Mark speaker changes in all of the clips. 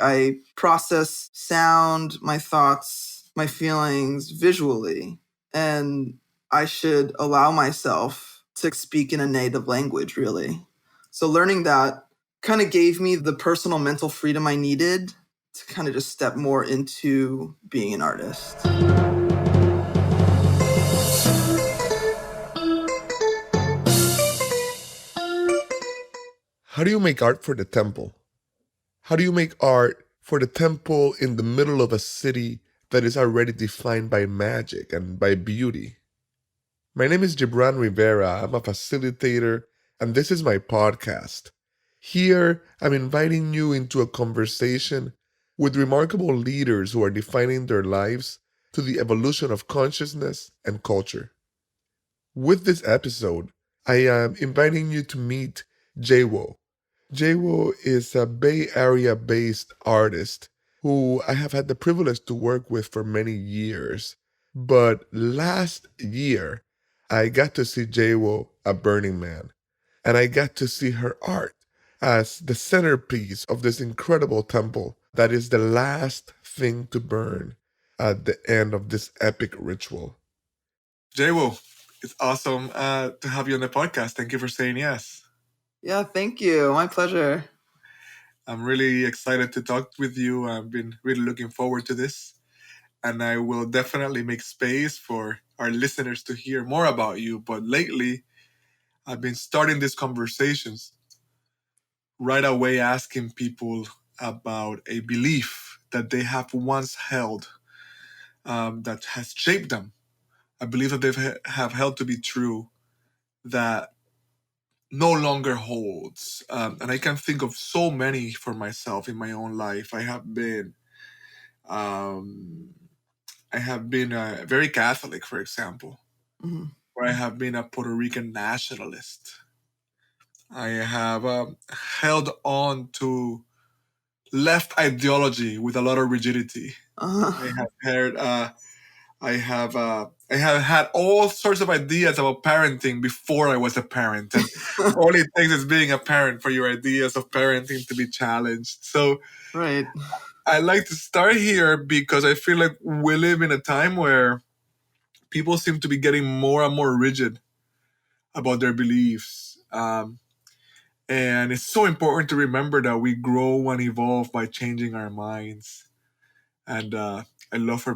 Speaker 1: I process sound, my thoughts, my feelings visually, and I should allow myself to speak in a native language, really. So learning that kind of gave me the personal mental freedom I needed to kind of just step more into being an artist.
Speaker 2: How do you make art for the temple? How do you make art for the temple in the middle of a city that is already defined by magic and by beauty? My name is Gibrán Rivera. I'm a facilitator, and this is my podcast. Here, I'm inviting you into a conversation with remarkable leaders who are defining their lives to the evolution of consciousness and culture. With this episode, I am inviting you to meet Jawo. Jawo is a Bay Area based artist who I have had the privilege to work with for many years. But last year, I got to see Jawo at Burning Man, and I got to see her art as the centerpiece of this incredible temple that is the last thing to burn at the end of this epic ritual. Jawo, it's awesome to have you on the podcast. Thank you for saying yes.
Speaker 1: Yeah, thank you. My pleasure.
Speaker 2: I'm really excited to talk with you. I've been really looking forward to this. And I will definitely make space for our listeners to hear more about you. But lately, I've been starting these conversations right away asking people about a belief that they have once held that has shaped them. A belief that they have held to be true that no longer holds. And I can think of so many for myself in my own life. Um, I have been very Catholic, for example, where I have been a Puerto Rican nationalist. I have held on to left ideology with a lot of rigidity. I have heard. I have had all sorts of ideas about parenting before I was a parent, and all it takes is being a parent for your ideas of parenting to be challenged. So
Speaker 1: Right.
Speaker 2: I like to start here because I feel like we live in a time where people seem to be getting more and more rigid about their beliefs. And it's so important to remember that we grow and evolve by changing our minds. And I love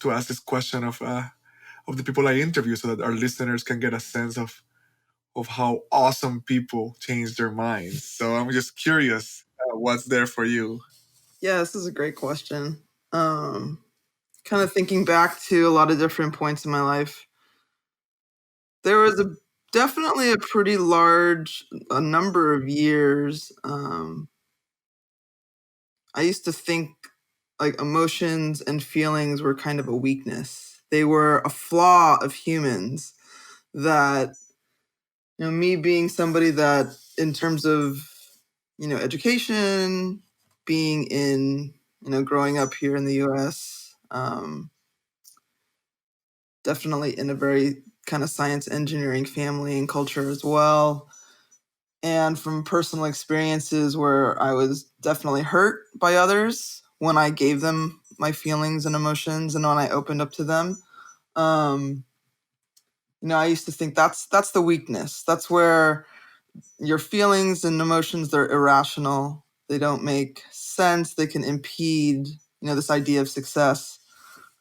Speaker 2: to ask this question of the people I interview so that our listeners can get a sense of how awesome people change their minds. So I'm just curious what's there for you.
Speaker 1: Yeah, this is a great question. Kind of thinking back to a lot of different points in my life. There was definitely a pretty large a number of years. I used to think like emotions and feelings were kind of a weakness. They were a flaw of humans that, me being somebody that in terms of, education, being in, growing up here in the US, definitely in a very kind of science engineering family and culture as well. And from personal experiences where I was definitely hurt by others when I gave them my feelings and emotions and when I opened up to them. Um, I used to think that's the weakness. That's where your feelings and emotions, they're irrational. They don't make sense. They can impede, this idea of success.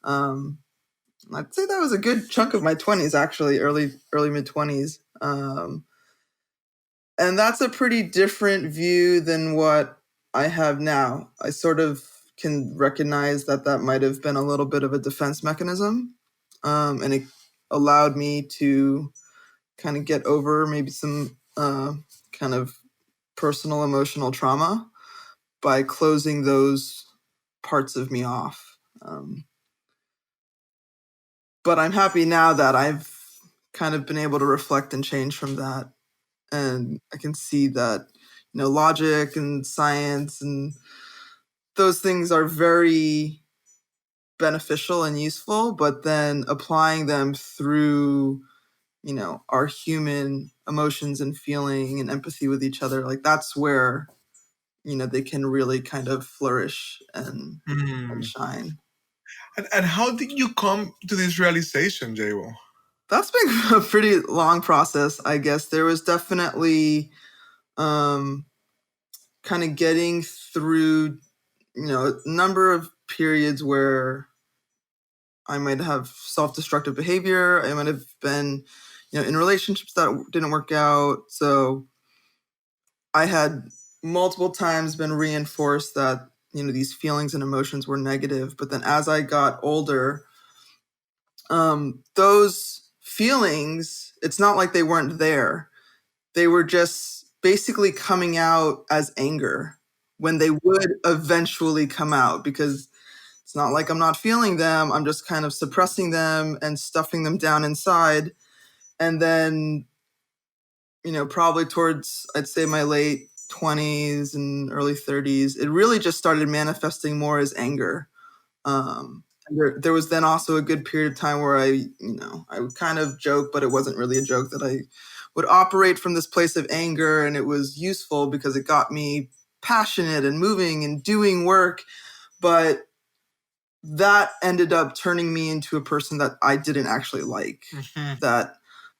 Speaker 1: I'd say that was a good chunk of my 20s, actually, early mid 20s. And that's a pretty different view than what I have now. I sort of can recognize that might have been a little bit of a defense mechanism. And it allowed me to kind of get over maybe some kind of personal emotional trauma by closing those parts of me off. But I'm happy now that I've kind of been able to reflect and change from that. And I can see that, logic and science and those things are very beneficial and useful, but then applying them through, our human emotions and feeling and empathy with each other, like that's where, they can really kind of flourish and
Speaker 2: Mm.
Speaker 1: shine.
Speaker 2: And how did you come to this realization, Jabo?
Speaker 1: That's been a pretty long process, I guess. There was definitely kind of getting through, a number of periods where I might have self-destructive behavior. I might have been, in relationships that didn't work out. So I had multiple times been reinforced that, these feelings and emotions were negative. But then as I got older, those feelings, it's not like they weren't there. They were just basically coming out as anger when they would eventually come out, because it's not like I'm not feeling them. I'm just kind of suppressing them and stuffing them down inside. And then, probably towards, I'd say, my late 20s and early 30s, it really just started manifesting more as anger. There was then also a good period of time where I would kind of joke, but it wasn't really a joke, that I would operate from this place of anger, and it was useful because it got me passionate and moving and doing work. But that ended up turning me into a person that I didn't actually like.
Speaker 2: Mhm.
Speaker 1: That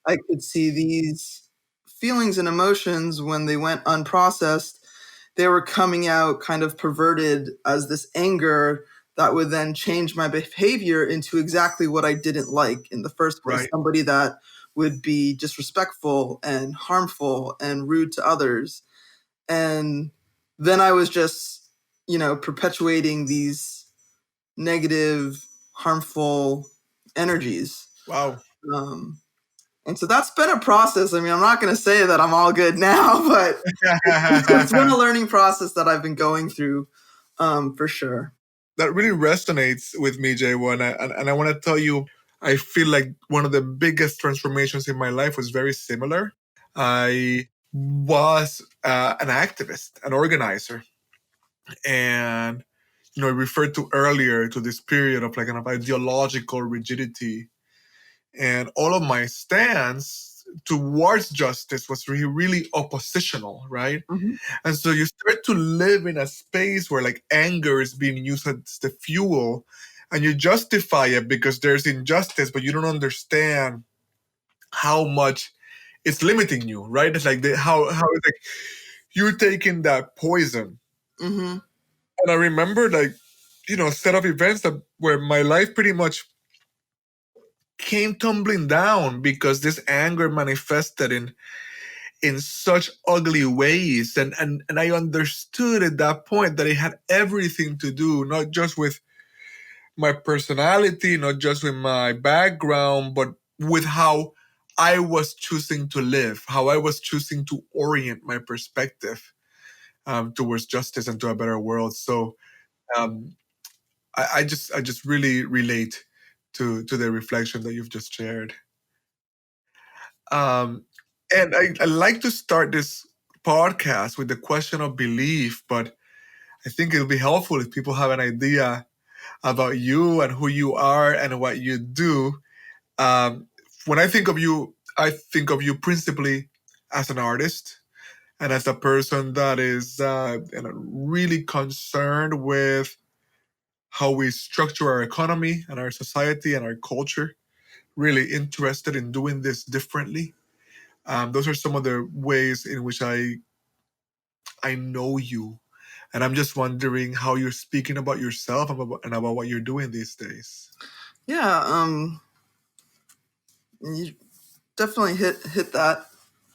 Speaker 1: I could see these feelings and emotions, when they went unprocessed, they were coming out kind of perverted as this anger that would then change my behavior into exactly what I didn't like in the first place.
Speaker 2: Right.
Speaker 1: Somebody that would be disrespectful and harmful and rude to others. And then I was just, perpetuating these negative, harmful energies.
Speaker 2: Wow.
Speaker 1: And so that's been a process. I mean, I'm not going to say that I'm all good now, but it's been a learning process that I've been going through, for sure.
Speaker 2: That really resonates with me, Jabo. And I want to tell you, I feel like one of the biggest transformations in my life was very similar. I was an activist, an organizer. And, I referred to earlier to this period of like kind of ideological rigidity. And all of my stance towards justice was really, really oppositional, right?
Speaker 1: Mhm.
Speaker 2: And so you start to live in a space where like anger is being used as the fuel, and you justify it because there's injustice, but you don't understand how much it's limiting you, right? It's like how it's like you're taking that poison.
Speaker 1: Mm-hmm.
Speaker 2: And I remember like, set of events that where my life pretty much came tumbling down because this anger manifested in such ugly ways, and I understood at that point that it had everything to do not just with my personality, not just with my background, but with how I was choosing to live, how I was choosing to orient my perspective towards justice and to a better world. So um, I just really relate to the reflection that you've just shared. Um, and I like to start this podcast with the question of belief, but I think it'll be helpful if people have an idea about you and who you are and what you do. Um, when I think of you principally as an artist and as a person that is really concerned with how we structure our economy and our society and our culture, really interested in doing this differently. Those are some of the ways in which I know you, and I'm just wondering how you're speaking about yourself and about what you're doing these days.
Speaker 1: Yeah, you definitely hit that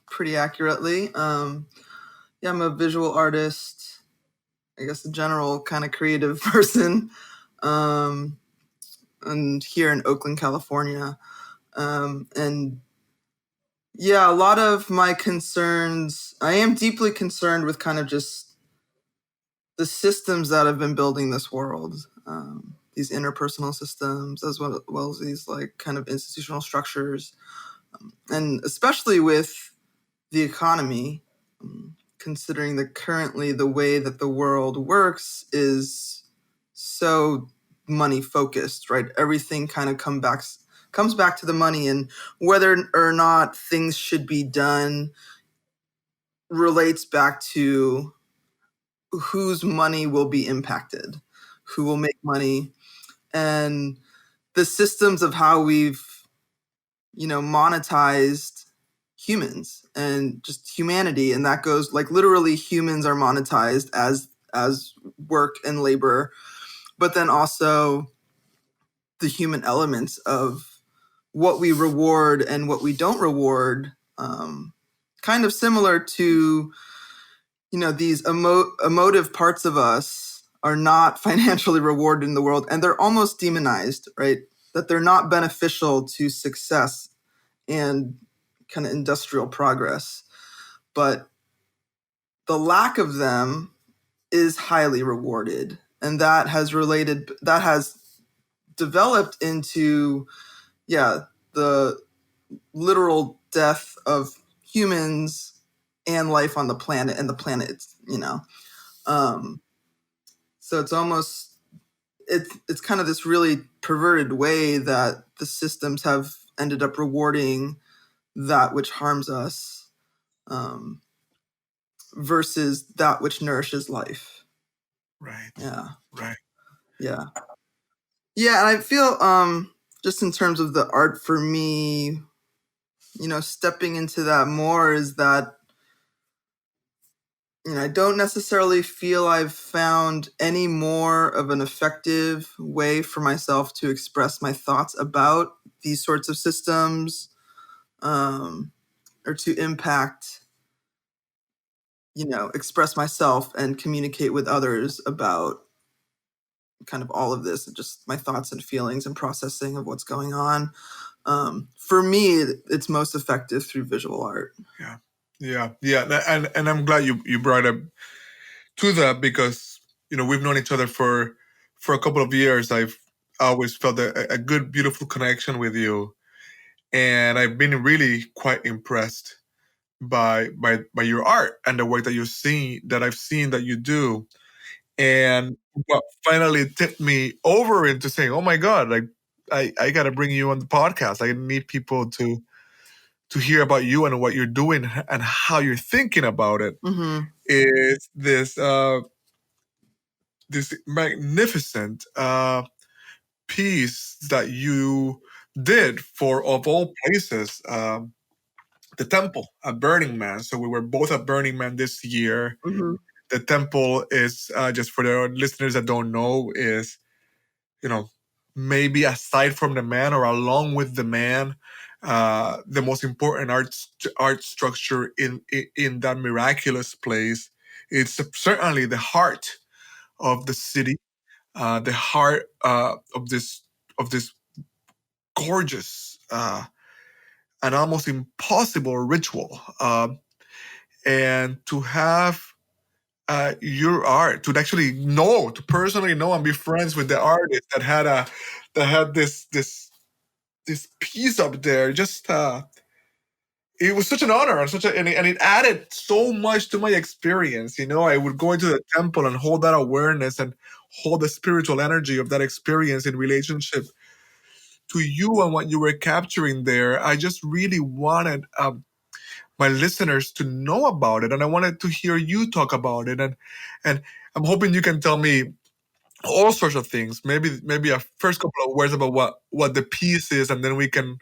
Speaker 1: pretty accurately. Yeah, I'm a visual artist, I guess a general kind of creative person, um, and here in Oakland, California. And yeah, a lot of my concerns, I am deeply concerned with kind of just the systems that have been building this world, these interpersonal systems, as well as these like kind of institutional structures, and especially with the economy, considering that currently the way that the world works is so money focused, right? Everything kind of comes back to the money, and whether or not things should be done relates back to whose money will be impacted, who will make money, and the systems of how we've, monetized humans and just humanity. And that goes like literally humans are monetized as work and labor, but then also the human elements of what we reward and what we don't reward, kind of similar to, these emotive parts of us are not financially rewarded in the world, and they're almost demonized, right? That they're not beneficial to success and kind of industrial progress. But the lack of them is highly rewarded. And that has developed into, the literal death of humans and life on the planet and the planet. So it's kind of this really perverted way that the systems have ended up rewarding that which harms us, um, versus that which nourishes life.
Speaker 2: Right.
Speaker 1: Yeah.
Speaker 2: Right.
Speaker 1: Yeah. Yeah. And I feel, just in terms of the art for me, stepping into that more is that, I don't necessarily feel I've found any more of an effective way for myself to express my thoughts about these sorts of systems, or to impact, express myself and communicate with others about kind of all of this and just my thoughts and feelings and processing of what's going on. For me, it's most effective through visual art.
Speaker 2: Yeah. And I'm glad you brought up to that, because we've known each other for a couple of years. I've always felt a good, beautiful connection with you, and I've been really quite impressed by your art and the work that I've seen that you do. And what finally tipped me over into saying, "Oh my God, like I got to bring you on the podcast. I need people to hear about you and what you're doing and how you're thinking about it."
Speaker 1: Mm-hmm.
Speaker 2: Is this magnificent piece that you did for, of all places, the temple at Burning Man. So we were both at Burning Man this year.
Speaker 1: Mm-hmm.
Speaker 2: The temple is, just for the listeners that don't know, is, you know, maybe aside from the man or along with the man, the most important art structure in that miraculous place. It's certainly the heart of the city, the heart of this gorgeous, and almost impossible ritual, and to have your art, to actually know, to personally know and be friends with the artist that had this piece up there. Just it was such an honor, and and it added so much to my experience. I would go into the temple and hold that awareness and hold the spiritual energy of that experience in relationship to you and what you were capturing there. I just really wanted my listeners to know about it, and I wanted to hear you talk about it, and I'm hoping you can tell me all sorts of things. Maybe a first couple of words about what the piece is, and then we can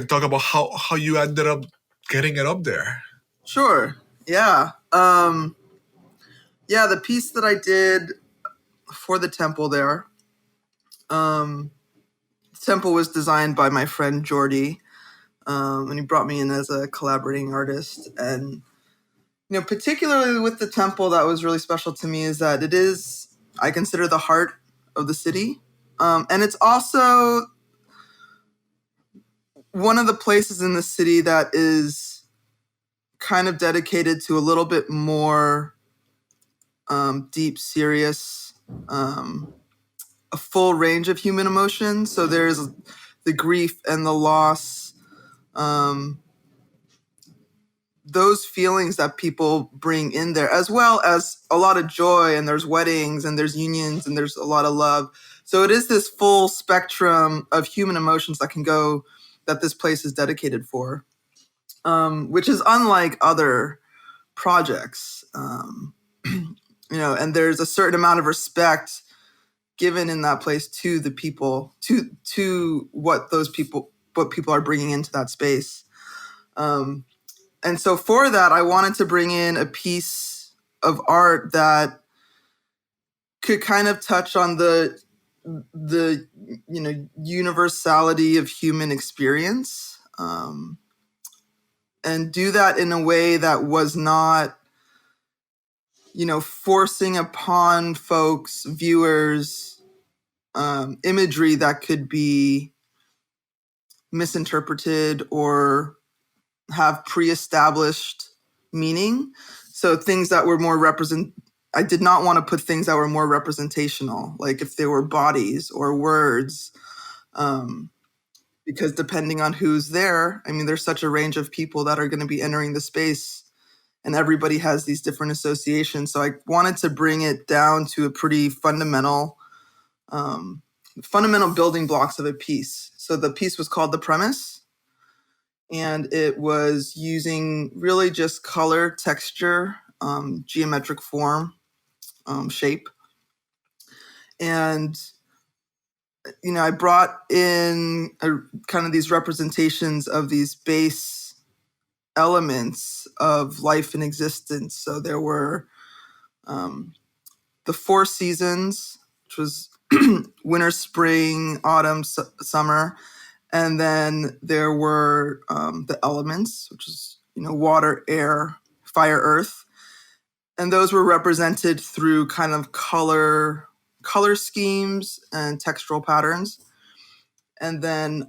Speaker 2: talk about how you ended up getting it up there.
Speaker 1: Sure. Yeah. Yeah, the piece that I did for the temple there, the temple was designed by my friend Jordy, and he brought me in as a collaborating artist. And, particularly with the temple, that was really special to me is that it is, I consider, the heart of the city. And it's also one of the places in the city that is kind of dedicated to a little bit more, deep, serious, a full range of human emotions. So there's the grief and the loss, those feelings that people bring in there, as well as a lot of joy, and there's weddings and there's unions and there's a lot of love. So it is this full spectrum of human emotions that this place is dedicated for, which is unlike other projects. and there's a certain amount of respect given in that place to the people, to what people are bringing into that space. And so for that, I wanted to bring in a piece of art that could kind of touch on the universality of human experience, and do that in a way that was not forcing upon folks, viewers, imagery that could be misinterpreted or have pre-established meaning. So things that were more I did not want to put things that were more representational, like if they were bodies or words, because depending on who's there, there's such a range of people that are going to be entering the space, and everybody has these different associations. So I wanted to bring it down to a pretty fundamental building blocks of a piece. So the piece was called The Premise, and it was using really just color, texture, geometric form, shape. And, I brought in kind of these representations of these base elements of life and existence. So there were the four seasons, which was winter, spring, autumn, summer. And then there were the elements, which is, water, air, fire, earth. And those were represented through kind of color schemes and textural patterns. And then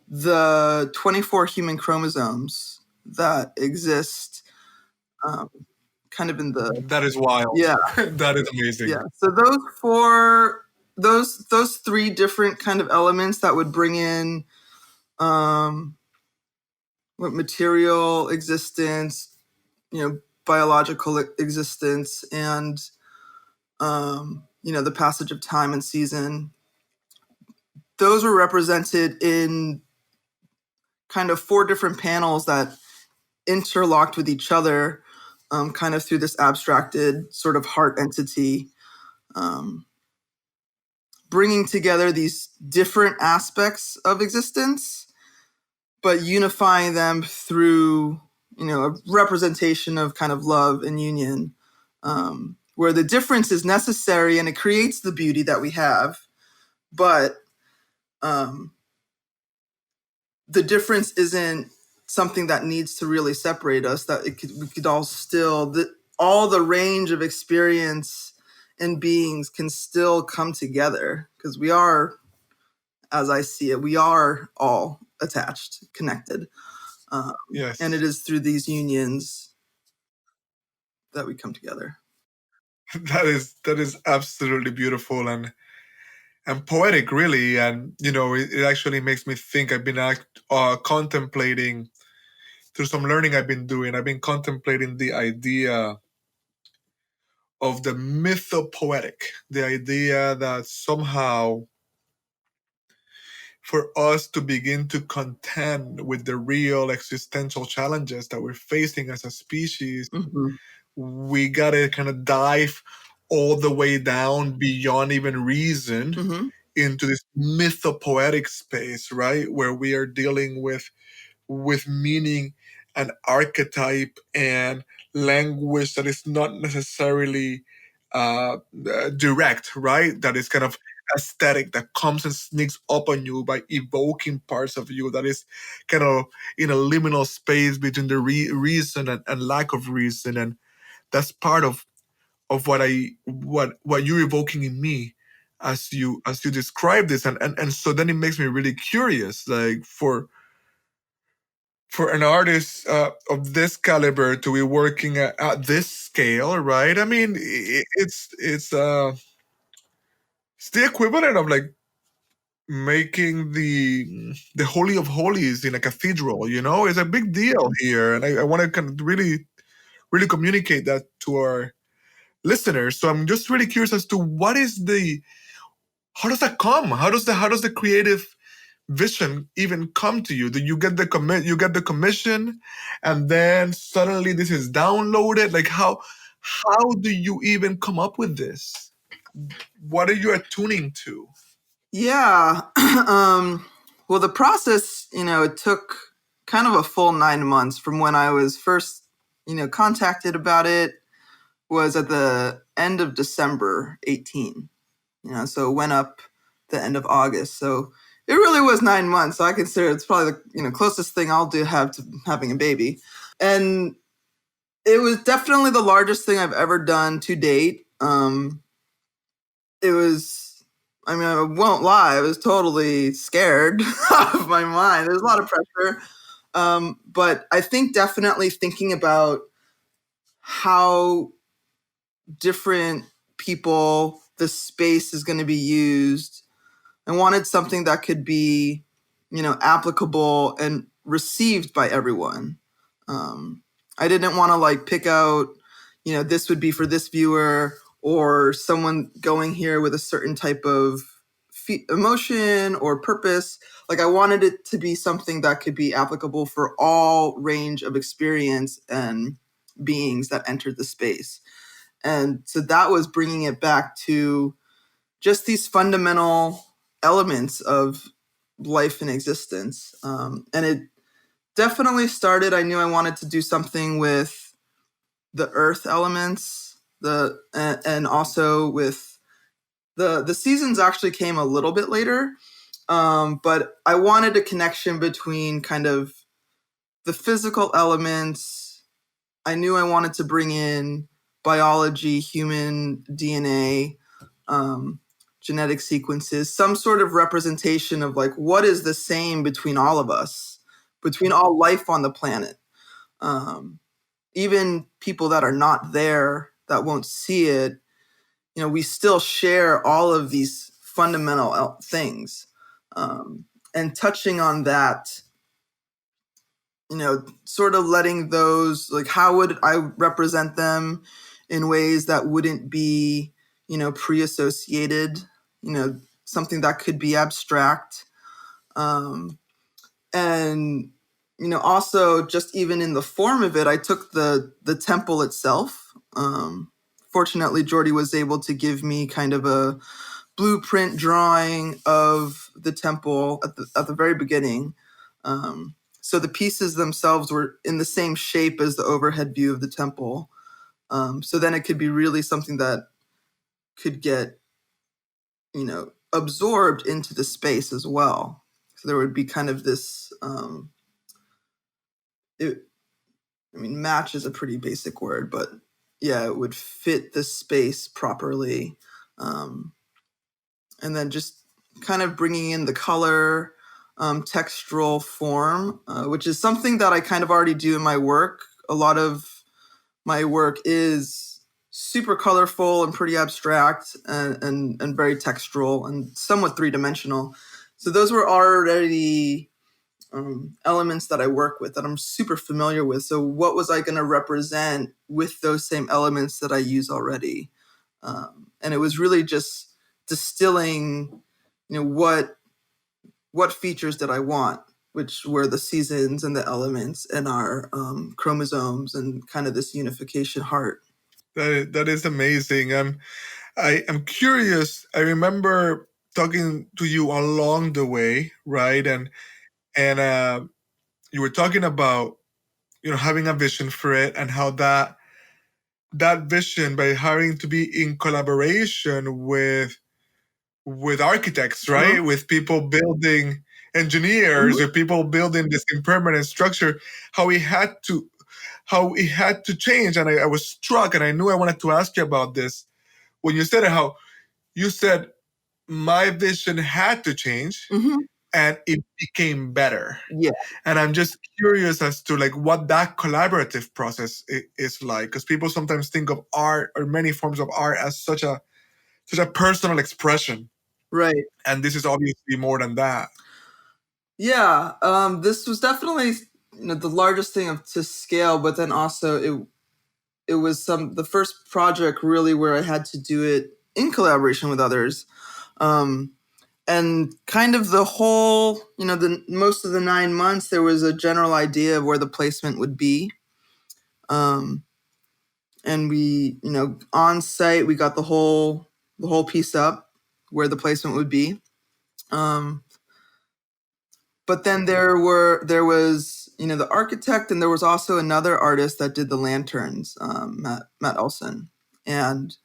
Speaker 1: the 24 human chromosomes that exist kind of in the...
Speaker 2: That is wild.
Speaker 1: Yeah.
Speaker 2: That is amazing.
Speaker 1: Yeah. So those three different kind of elements that would bring in what material existence, biological existence, and the passage of time and season. Those were represented in kind of four different panels that interlocked with each other, kind of through this abstracted sort of heart entity, bringing together these different aspects of existence, but unifying them through, a representation of kind of love and union, where the difference is necessary and it creates the beauty that we have. But the difference isn't something that needs to really separate us, that we could all still, all the range of experience and beings can still come together, because we are, as I see it, we are all attached, connected.
Speaker 2: Yes.
Speaker 1: And it is through these unions that we come together.
Speaker 2: That is absolutely beautiful and poetic, really. And it actually makes me think. I've been contemplating, through some learning I've been doing, I've been contemplating the idea of the mythopoetic, the idea that somehow for us to begin to contend with the real existential challenges that we're facing as a species, we gotta kind of dive all the way down beyond even reason into this mythopoetic space, right? Where we are dealing with meaning and archetype and language that is not necessarily direct, right? That is kind of aesthetic, that comes and sneaks up on you by evoking parts of you that is kind of in a liminal space between the reason and lack of reason. And that's part of what you're evoking in me as you describe this. And so then it makes me really curious, like for an artist of this caliber to be working at this scale, right? It's the equivalent of like making the Holy of Holies in a cathedral. It's a big deal here, and I want to kind of really communicate that to our listeners. So I'm just really curious as to how does that come? How does the creative vision even come to you? Do you get the commission, and then suddenly this is downloaded? Like how How do you even come up with this? What are you attuning to?
Speaker 1: Yeah. Well, the process, it took kind of a full 9 months from when I was first, contacted about it was at the end of December 18. So it went up the end of August. So it really was 9 months. So I consider it's probably the, closest thing I'll have to having a baby. And it was definitely the largest thing I've ever done to date. It was, I mean, I won't lie, I was totally scared out of my mind. There's a lot of pressure. But I think definitely thinking about how different people the space is going to be used. I wanted something that could be, applicable and received by everyone. I didn't want to like pick out, this would be for this viewer or someone going here with a certain type of emotion or purpose. Like I wanted it to be something that could be applicable for all range of experience and beings that entered the space. And so that was bringing it back to just these fundamental elements of life and existence. And it definitely started, I knew I wanted to do something with the earth elements, and also with the seasons actually came a little bit later. But I wanted a connection between kind of the physical elements. I knew I wanted to bring in biology, human DNA, genetic sequences, some sort of representation of like what is the same between all of us, between all life on the planet. Even people that are not there, that won't see it, we still share all of these fundamental things. And touching on that, sort of letting those, like, how would I represent them in ways that wouldn't be, pre-associated, something that could be abstract. And, also just even in the form of it, I took the temple itself. Fortunately, Jordy was able to give me kind of a blueprint drawing of the temple at the very beginning. So the pieces themselves were in the same shape as the overhead view of the temple. So then it could be really something that could get, absorbed into the space as well. So there would be kind of this, match is a pretty basic word, but yeah, it would fit the space properly. And then just kind of bringing in the color, textural form, which is something that I kind of already do in my work. A lot of my work is super colorful and pretty abstract and very textural and somewhat three-dimensional. So those were already elements that I work with that I'm super familiar with. So what was I going to represent with those same elements that I use already? And it was really just distilling, what features did I want, which were the seasons and the elements and our chromosomes and kind of this unification heart.
Speaker 2: That is amazing. I'm curious. I remember talking to you along the way, right? And you were talking about having a vision for it and how that vision, by having to be in collaboration with architects, right?
Speaker 1: Mhm.
Speaker 2: With people building, engineers,
Speaker 1: Mhm.
Speaker 2: or people building this impermanent structure, how it had to change. And I was struck, and I knew I wanted to ask you about this when you said it. How you said my vision had to change,
Speaker 1: Mhm.
Speaker 2: and it became better.
Speaker 1: Yeah.
Speaker 2: And I'm just curious as to like what that collaborative process is like, because people sometimes think of art or many forms of art as such a personal expression,
Speaker 1: Right.
Speaker 2: and this is obviously more than that.
Speaker 1: Yeah. This was definitely, the largest thing to scale, but then also it was the first project really where I had to do it in collaboration with others. And kind of the whole, the most of the 9 months, there was a general idea of where the placement would be. Um, and we, on site, we got the whole piece up where the placement would be. But then there was, the architect, and there was also another artist that did the lanterns, Matt Elson. And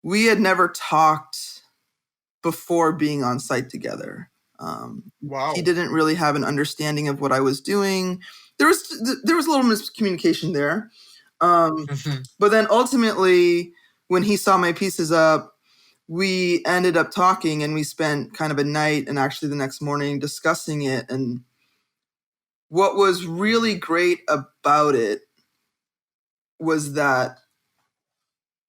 Speaker 1: we had never talked before being on site together.
Speaker 2: Wow.
Speaker 1: He didn't really have an understanding of what I was doing. There was a little miscommunication there. But then ultimately, when he saw my pieces up, we ended up talking, and we spent kind of a night and actually the next morning discussing it. And what was really great about it was that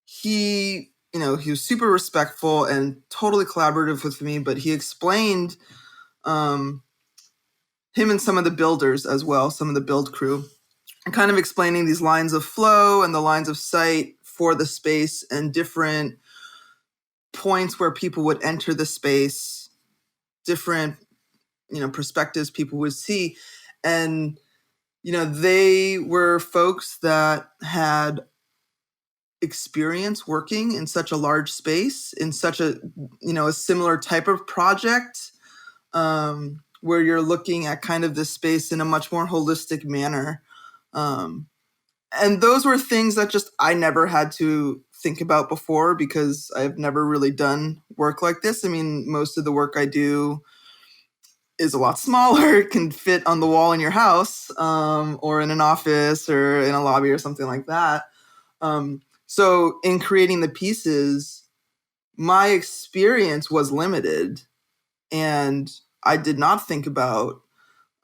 Speaker 1: he was super respectful and totally collaborative with me, but he explained him and some of the builders as well, some of the build crew, and kind of explaining these lines of flow and the lines of sight for the space and different points where people would enter the space, different perspectives people would see. And they were folks that had experience working in such a large space, in such a a similar type of project, where you're looking at kind of this space in a much more holistic manner. And those were things that just I never had to think about before, because I've never really done work like this. I mean, most of the work I do is a lot smaller. It can fit on the wall in your house, or in an office or in a lobby or something like that. So in creating the pieces, my experience was limited, and I did not think about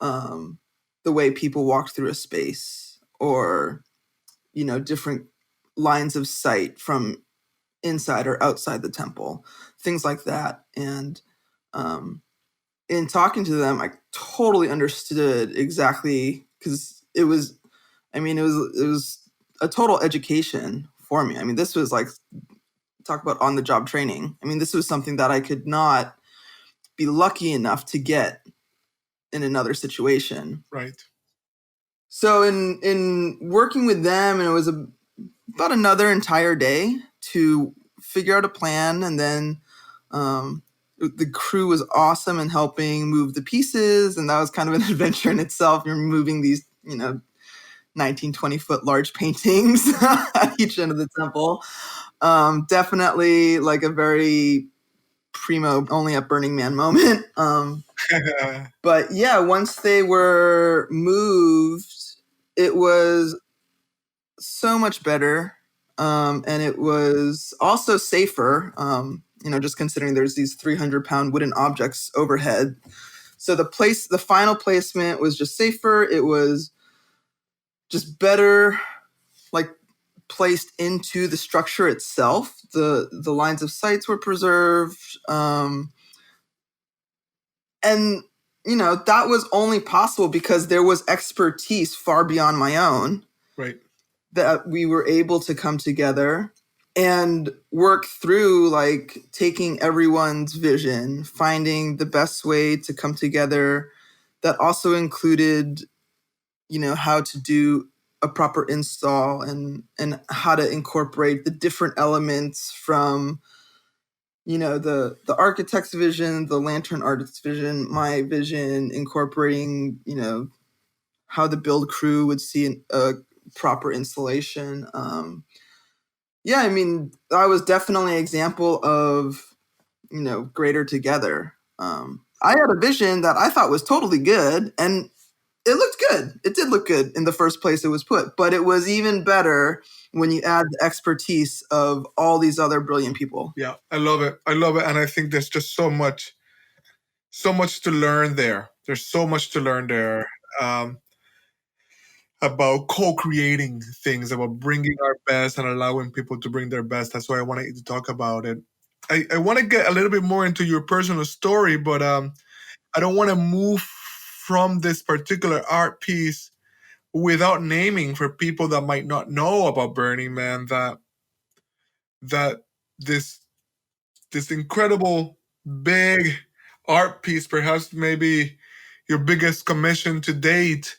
Speaker 1: the way people walked through a space, or different lines of sight from inside or outside the temple, things like that. And in talking to them, I totally understood exactly, because it was a total education for me. I mean, this was like, talk about on the job training. I mean, this was something that I could not be lucky enough to get in another situation.
Speaker 2: Right.
Speaker 1: So in working with them, and it was about another entire day to figure out a plan. And then the crew was awesome in helping move the pieces, and that was kind of an adventure in itself. You're moving these 19, 20-foot large paintings at each end of the temple. Definitely like a very primo only at Burning Man moment. But yeah, once they were moved, it was so much better. And it was also safer, just considering there's these 300-pound wooden objects overhead. So the final placement was just safer. It was just better, like, placed into the structure itself. The lines of sights were preserved. And that was only possible because there was expertise far beyond my own.
Speaker 2: Right.
Speaker 1: That we were able to come together and work through, like, taking everyone's vision, finding the best way to come together. That also included, how to do a proper install, and how to incorporate the different elements from, the architect's vision, the lantern artist's vision, my vision, incorporating, how the build crew would see a proper installation. Yeah, I mean, that was definitely an example of, greater together. I had a vision that I thought was totally good, and it looked good. It did look good in the first place it was put, but it was even better when you add the expertise of all these other brilliant people.
Speaker 2: Yeah, I love it. I love it. And I think there's just so much to learn there. There's so much to learn there. About co-creating things, about bringing our best and allowing people to bring their best. That's why I wanted to talk about it. I want to get a little bit more into your personal story, but I don't want to move from this particular art piece without naming, for people that might not know about Burning Man, that this incredible big art piece, perhaps maybe your biggest commission to date,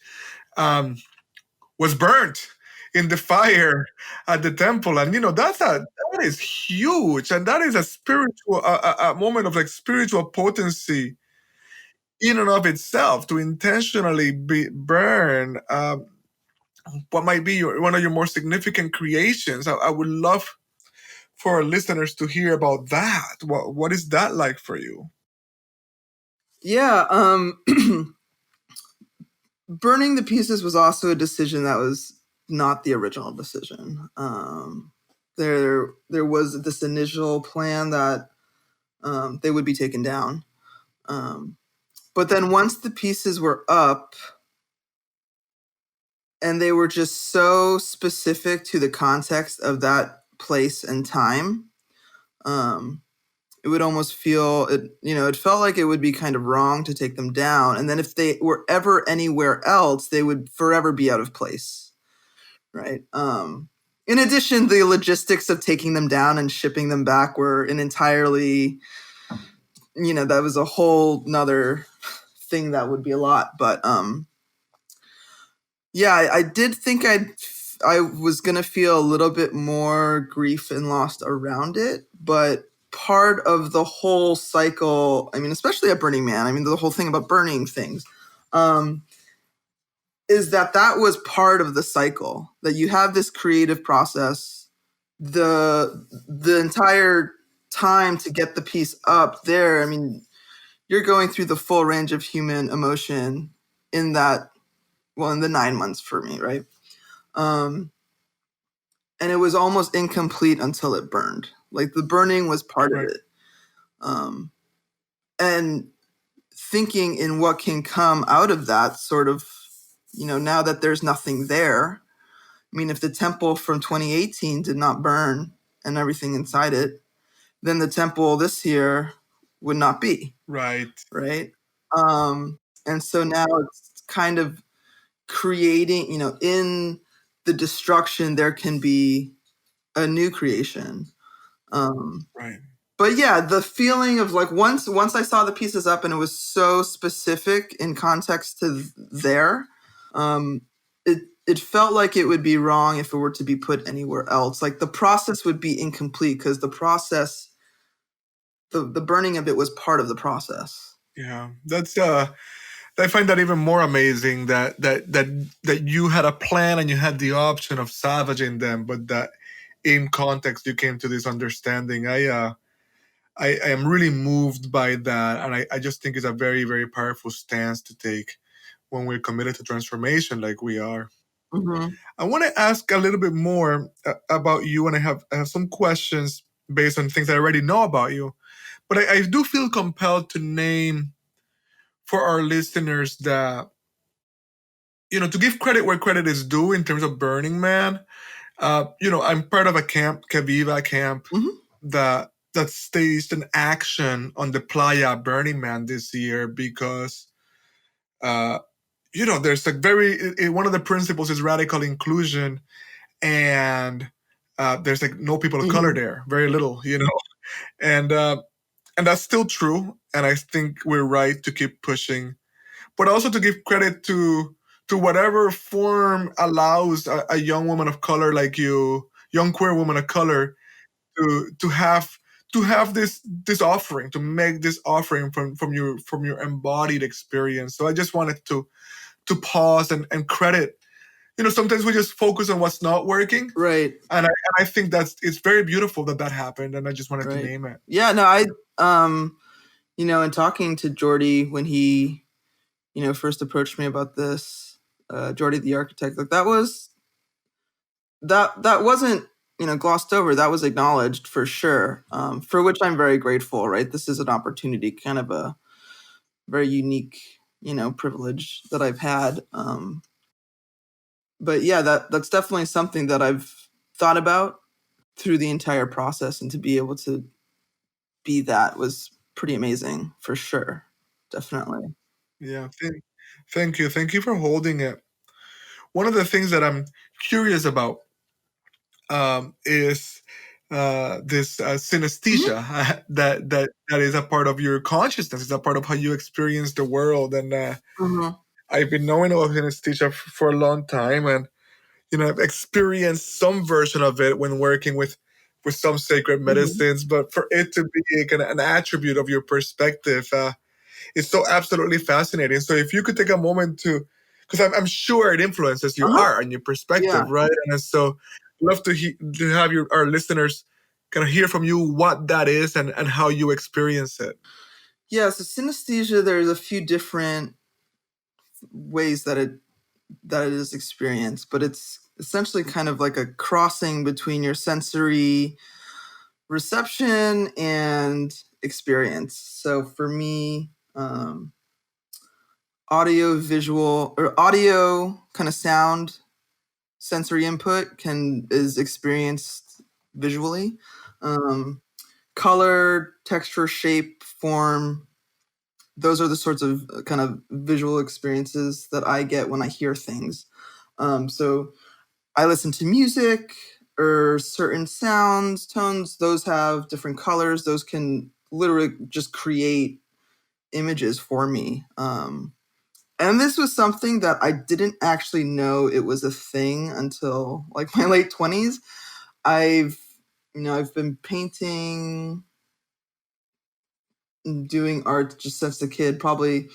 Speaker 2: was burnt in the fire at the temple. And that is huge, and that is a spiritual a moment of like spiritual potency in and of itself, to intentionally burn what might be one of your more significant creations. I would love for our listeners to hear about that. What is that like for you?
Speaker 1: Yeah, burning the pieces was also a decision that was not the original decision. There was this initial plan that they would be taken down. But then once the pieces were up and they were just so specific to the context of that place and time, it would almost feel it felt like it would be kind of wrong to take them down. And then if they were ever anywhere else, they would forever be out of place. Right. In addition, the logistics of taking them down and shipping them back were an entirely, that was a whole nother thing that would be a lot. But yeah, I did think I was gonna feel a little bit more grief and loss around it, but part of the whole cycle, I mean, especially at Burning Man, I mean, the whole thing about burning things, is that was part of the cycle, that you have this creative process, the entire time to get the piece up there. I mean, you're going through the full range of human emotion in that, well, in the 9 months for me, right? And it was almost incomplete until it burned. Like the burning was part of it. And thinking in what can come out of that sort of, now that there's nothing there. I mean, if the temple from 2018 did not burn and everything inside it, then the temple this year would not be.
Speaker 2: Right.
Speaker 1: Right. And so now it's kind of creating, in the destruction, there can be a new creation.
Speaker 2: Right.
Speaker 1: But yeah, the feeling of like once I saw the pieces up and it was so specific in context to there, it felt like it would be wrong if it were to be put anywhere else. Like the process would be incomplete because the process, the burning of it was part of the process.
Speaker 2: Yeah, that's I find that even more amazing that you had a plan and you had the option of salvaging them, but that in context you came to this understanding. I am really moved by that, and I just think it's a very, very powerful stance to take when we're committed to transformation like we are.
Speaker 1: Mm-hmm.
Speaker 2: I want to ask a little bit more about you, and I have some questions based on things I already know about you, but I do feel compelled to name for our listeners that, to give credit where credit is due in terms of Burning Man. I'm part of a camp, Kaviva camp, that staged an action on the playa Burning Man this year because, there's like one of the principles is radical inclusion, and there's like no people of color there, very little, and that's still true, and I think we're right to keep pushing, but also to give credit to whatever form allows a young woman of color like you, young queer woman of color, to have this offering, to make this offering from your embodied experience. So I just wanted to pause and credit. Sometimes we just focus on what's not working,
Speaker 1: right?
Speaker 2: And I think it's very beautiful that happened, and I just wanted to name it.
Speaker 1: Yeah, no, I in talking to Jordy when he first approached me about this, Jordy the architect, like that wasn't glossed over. That was acknowledged for sure, for which I'm very grateful. Right, this is an opportunity, kind of a very unique privilege that I've had. But yeah, that's definitely something that I've thought about through the entire process, and to be able to be that was pretty amazing for sure. Definitely.
Speaker 2: Yeah, thank you for holding it. One of the things that I'm curious about is this synesthesia that is a part of your consciousness. It's a part of how you experience the world, and I've been knowing about synesthesia for a long time, and
Speaker 3: I've experienced some version of it when working with some sacred
Speaker 1: Mhm.
Speaker 3: medicines, but for it to be an attribute of your perspective, it's so absolutely fascinating. So if you could take a moment to, because I'm sure it influences your
Speaker 1: Uh-huh.
Speaker 3: art and your
Speaker 1: Yeah.
Speaker 3: perspective, right? And so love to have our listeners kind of hear from you what that is and how you experience it.
Speaker 1: Yeah, so synesthesia, there's a few different ways that it is experienced, but it's essentially kind of like a crossing between your sensory reception and experience. So for me, audio, visual, or audio kind of sound sensory input is experienced visually. Color, texture, shape, form, those are the sorts of kind of visual experiences that I get when I hear things. So I listen to music or certain sounds, tones, those have different colors. Those can literally just create images for me. And this was something that I didn't actually know it was a thing until like my late 20s. I've been painting and doing art just since a kid, probably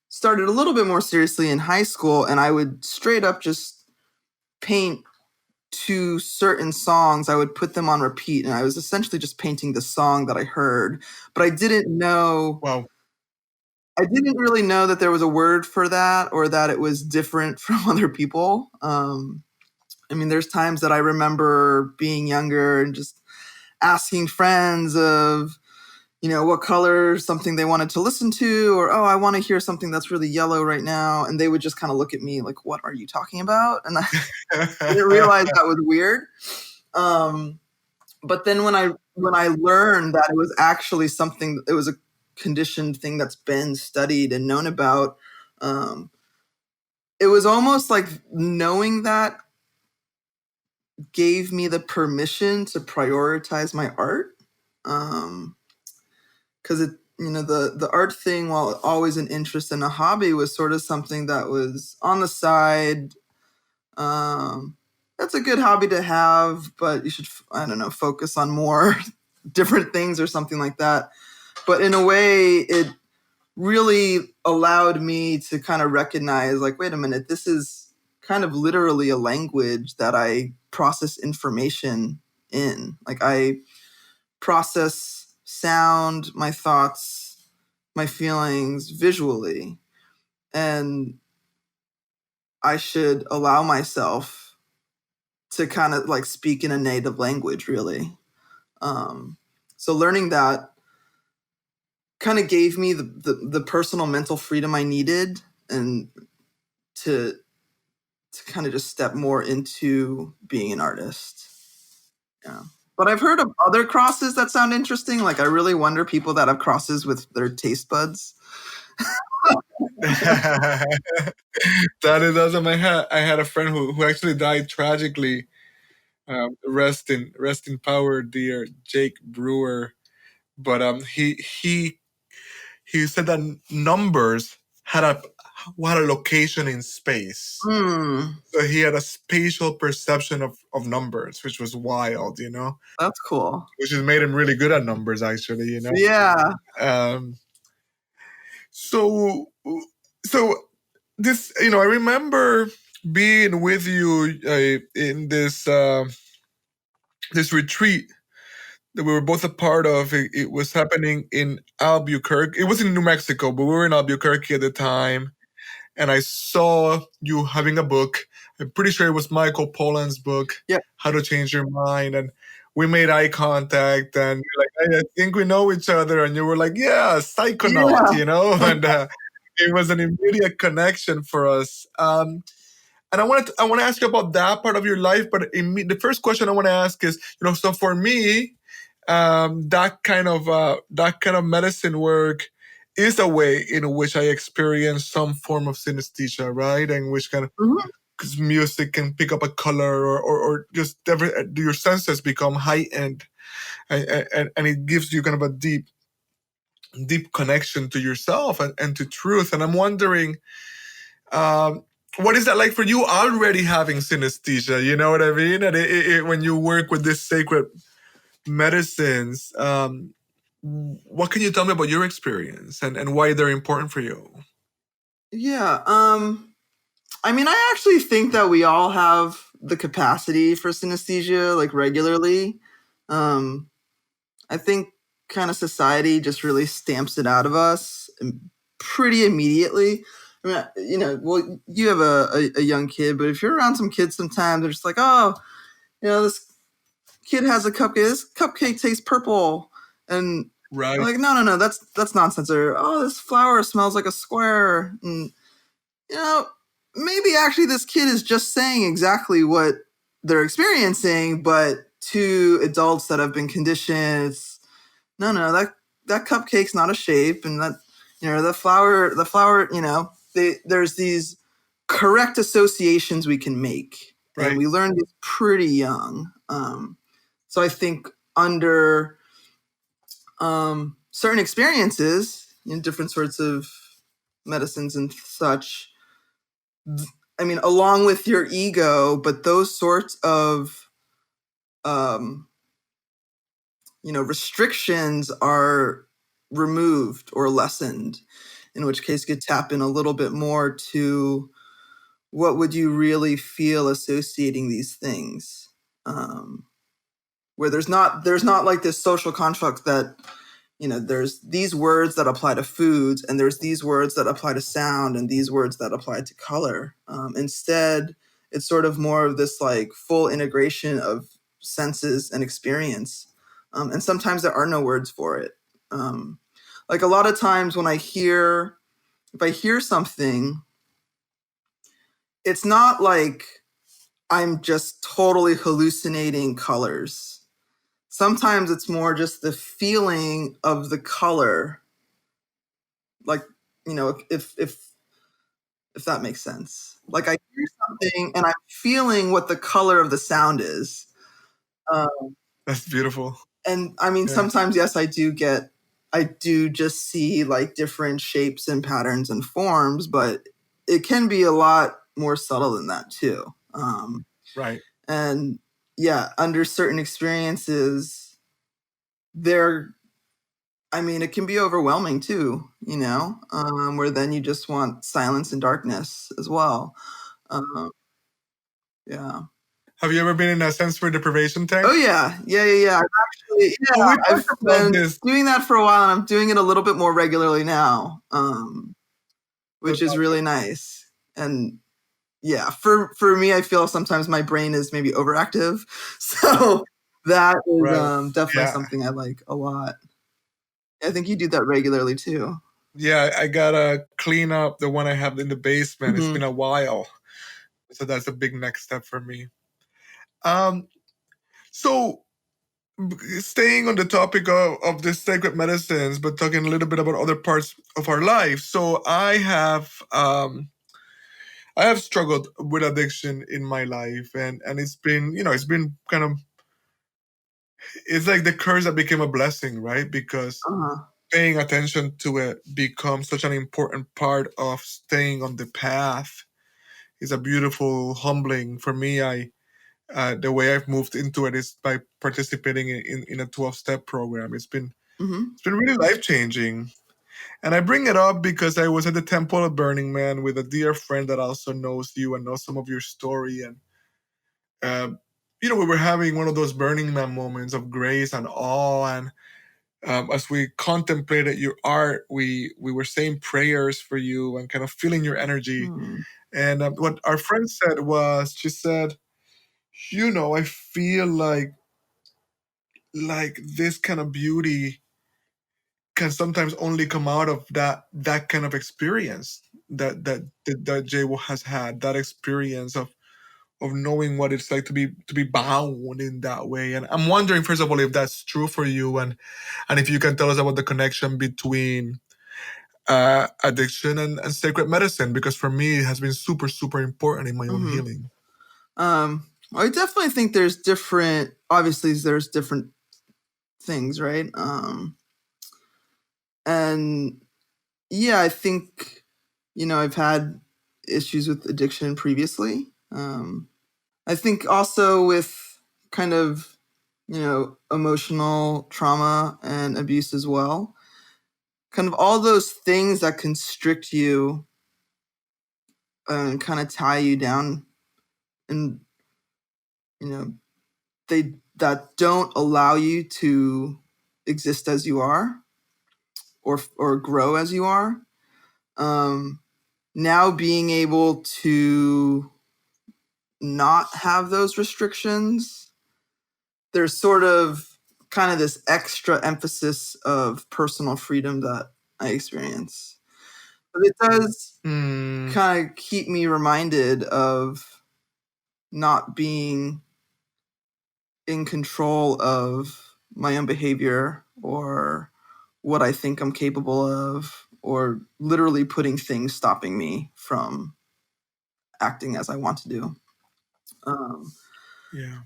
Speaker 1: started a little bit more seriously in high school, and I would straight up just paint to certain songs. I would put them on repeat, and I was essentially just painting the song that I heard. But
Speaker 3: Wow.
Speaker 1: I didn't really know that there was a word for that or that it was different from other people. I mean, there's times that I remember being younger and just asking friends of, what color something they wanted to listen to, or, oh, I want to hear something that's really yellow right now. And they would just kind of look at me like, what are you talking about? And I didn't realize that was weird. But then when I learned that it was actually something, it was a conditioned thing that's been studied and known about, it was almost like knowing that gave me the permission to prioritize my art. Because the art thing, while always an interest and a hobby, was sort of something that was on the side. That's a good hobby to have, but you should, I don't know, focus on more different things or something like that. But in a way, it really allowed me to kind of recognize, like, wait a minute, this is kind of literally a language that I process information in. Like, I process sound, my thoughts, my feelings visually. And I should allow myself to kind of like speak in a native language, really. So learning that kind of gave me the personal mental freedom I needed, and to kind of just step more into being an artist. Yeah. But I've heard of other crosses that sound interesting. Like, I really wonder people that have crosses with their taste buds.
Speaker 3: That is awesome. I had a friend who actually died tragically. Rest in power, dear Jake Brewer. But he said that numbers had a location in space.
Speaker 1: Hmm,
Speaker 3: So he had a spatial perception of numbers, which was wild.
Speaker 1: that's cool.
Speaker 3: Which has made him really good at numbers, actually.
Speaker 1: Yeah.
Speaker 3: Um, so so I remember being with you in this retreat that we were both a part of. It was happening in Albuquerque. It was in New Mexico, but we were in Albuquerque at the time. And I saw you having a book. I'm pretty sure it was Michael Pollan's book,
Speaker 1: Yeah.
Speaker 3: How to Change Your Mind. And we made eye contact, and you're like, "Hey, I think we know each other." And you were like, "Yeah, psychonaut,"
Speaker 1: Yeah.
Speaker 3: and it was an immediate connection for us. And I want to ask you about that part of your life. But the first question I want to ask is, so for me, that kind of medicine work is a way in which I experience some form of synesthesia, right? And which kind of,
Speaker 1: Mhm.
Speaker 3: because music can pick up a color, or just your senses become heightened, and it gives you kind of a deep connection to yourself and to truth. And I'm wondering, um, what is that like for you already having synesthesia? You know what I mean? And when you work with these sacred medicines, what can you tell me about your experience and why they're important for you?
Speaker 1: Yeah. I mean, I actually think that we all have the capacity for synesthesia, like regularly. I think kind of society just really stamps it out of us pretty immediately. I mean, well, you have a young kid, but if you're around some kids sometimes, they're just like, oh, this kid has a cupcake. This cupcake tastes purple. And
Speaker 3: Right.
Speaker 1: like, no, that's nonsense. Or, oh, this flower smells like a square. And, maybe actually this kid is just saying exactly what they're experiencing, but to adults that have been conditioned, it's, no, that cupcake's not a shape, and that the flower, there's these correct associations we can make,
Speaker 3: Right.
Speaker 1: and we learn this pretty young. So I think under certain experiences in different sorts of medicines and such, I mean, along with your ego, but those sorts of restrictions are removed or lessened, in which case you could tap in a little bit more to what would you really feel associating these things, where there's not like this social construct that there's these words that apply to foods, and there's these words that apply to sound, and these words that apply to color. Instead, it's sort of more of this like full integration of senses and experience. And sometimes there are no words for it. Like a lot of times when if I hear something, it's not like I'm just totally hallucinating colors. Sometimes it's more just the feeling of the color. Like, if that makes sense. Like I hear something and I'm feeling what the color of the sound is.
Speaker 3: That's beautiful.
Speaker 1: And I mean, sometimes, yes, I do just see like different shapes and patterns and forms, but it can be a lot more subtle than that too.
Speaker 3: Right.
Speaker 1: And yeah, under certain experiences, it can be overwhelming too, where then you just want silence and darkness as well. Yeah.
Speaker 3: Have you ever been in a sensory deprivation tank?
Speaker 1: Oh yeah. I've been doing that for a while, and I'm doing it a little bit more regularly now, which is really nice. And yeah, for me, I feel sometimes my brain is maybe overactive, so that is definitely something I like a lot. I think you do that regularly too.
Speaker 3: Yeah, I gotta clean up the one I have in the basement. It's been a while, so that's a big next step for me. So staying on the topic of the sacred medicines, but talking a little bit about other parts of our life. So I have struggled with addiction in my life, and it's been kind of, it's like the curse that became a blessing, right? Because paying attention to it becomes such an important part of staying on the path. It's a beautiful, humbling for me. The way I've moved into it is by participating in a 12-step program. It's been really life-changing. And I bring it up because I was at the Temple of Burning Man with a dear friend that also knows you and knows some of your story. And, we were having one of those Burning Man moments of grace and awe. And as we contemplated your art, we were saying prayers for you and kind of feeling your energy. And what our friend said was, she said, I feel like this kind of beauty can sometimes only come out of that kind of experience that Jay has had, that experience of knowing what it's like to be bound in that way. And I'm wondering, first of all, if that's true for you, and if you can tell us about the connection between addiction and sacred medicine, because for me it has been super, super important in my own healing.
Speaker 1: I definitely think there's different things, right? And yeah, I think, I've had issues with addiction previously. I think also with kind of, emotional trauma and abuse as well. Kind of all those things that constrict you and kind of tie you down, and that don't allow you to exist as you are or grow as you are. Now being able to not have those restrictions, there's sort of kind of this extra emphasis of personal freedom that I experience. But it does kind of keep me reminded of not being in control of my own behavior or what I think I'm capable of, or literally putting things stopping me from acting as I want to do.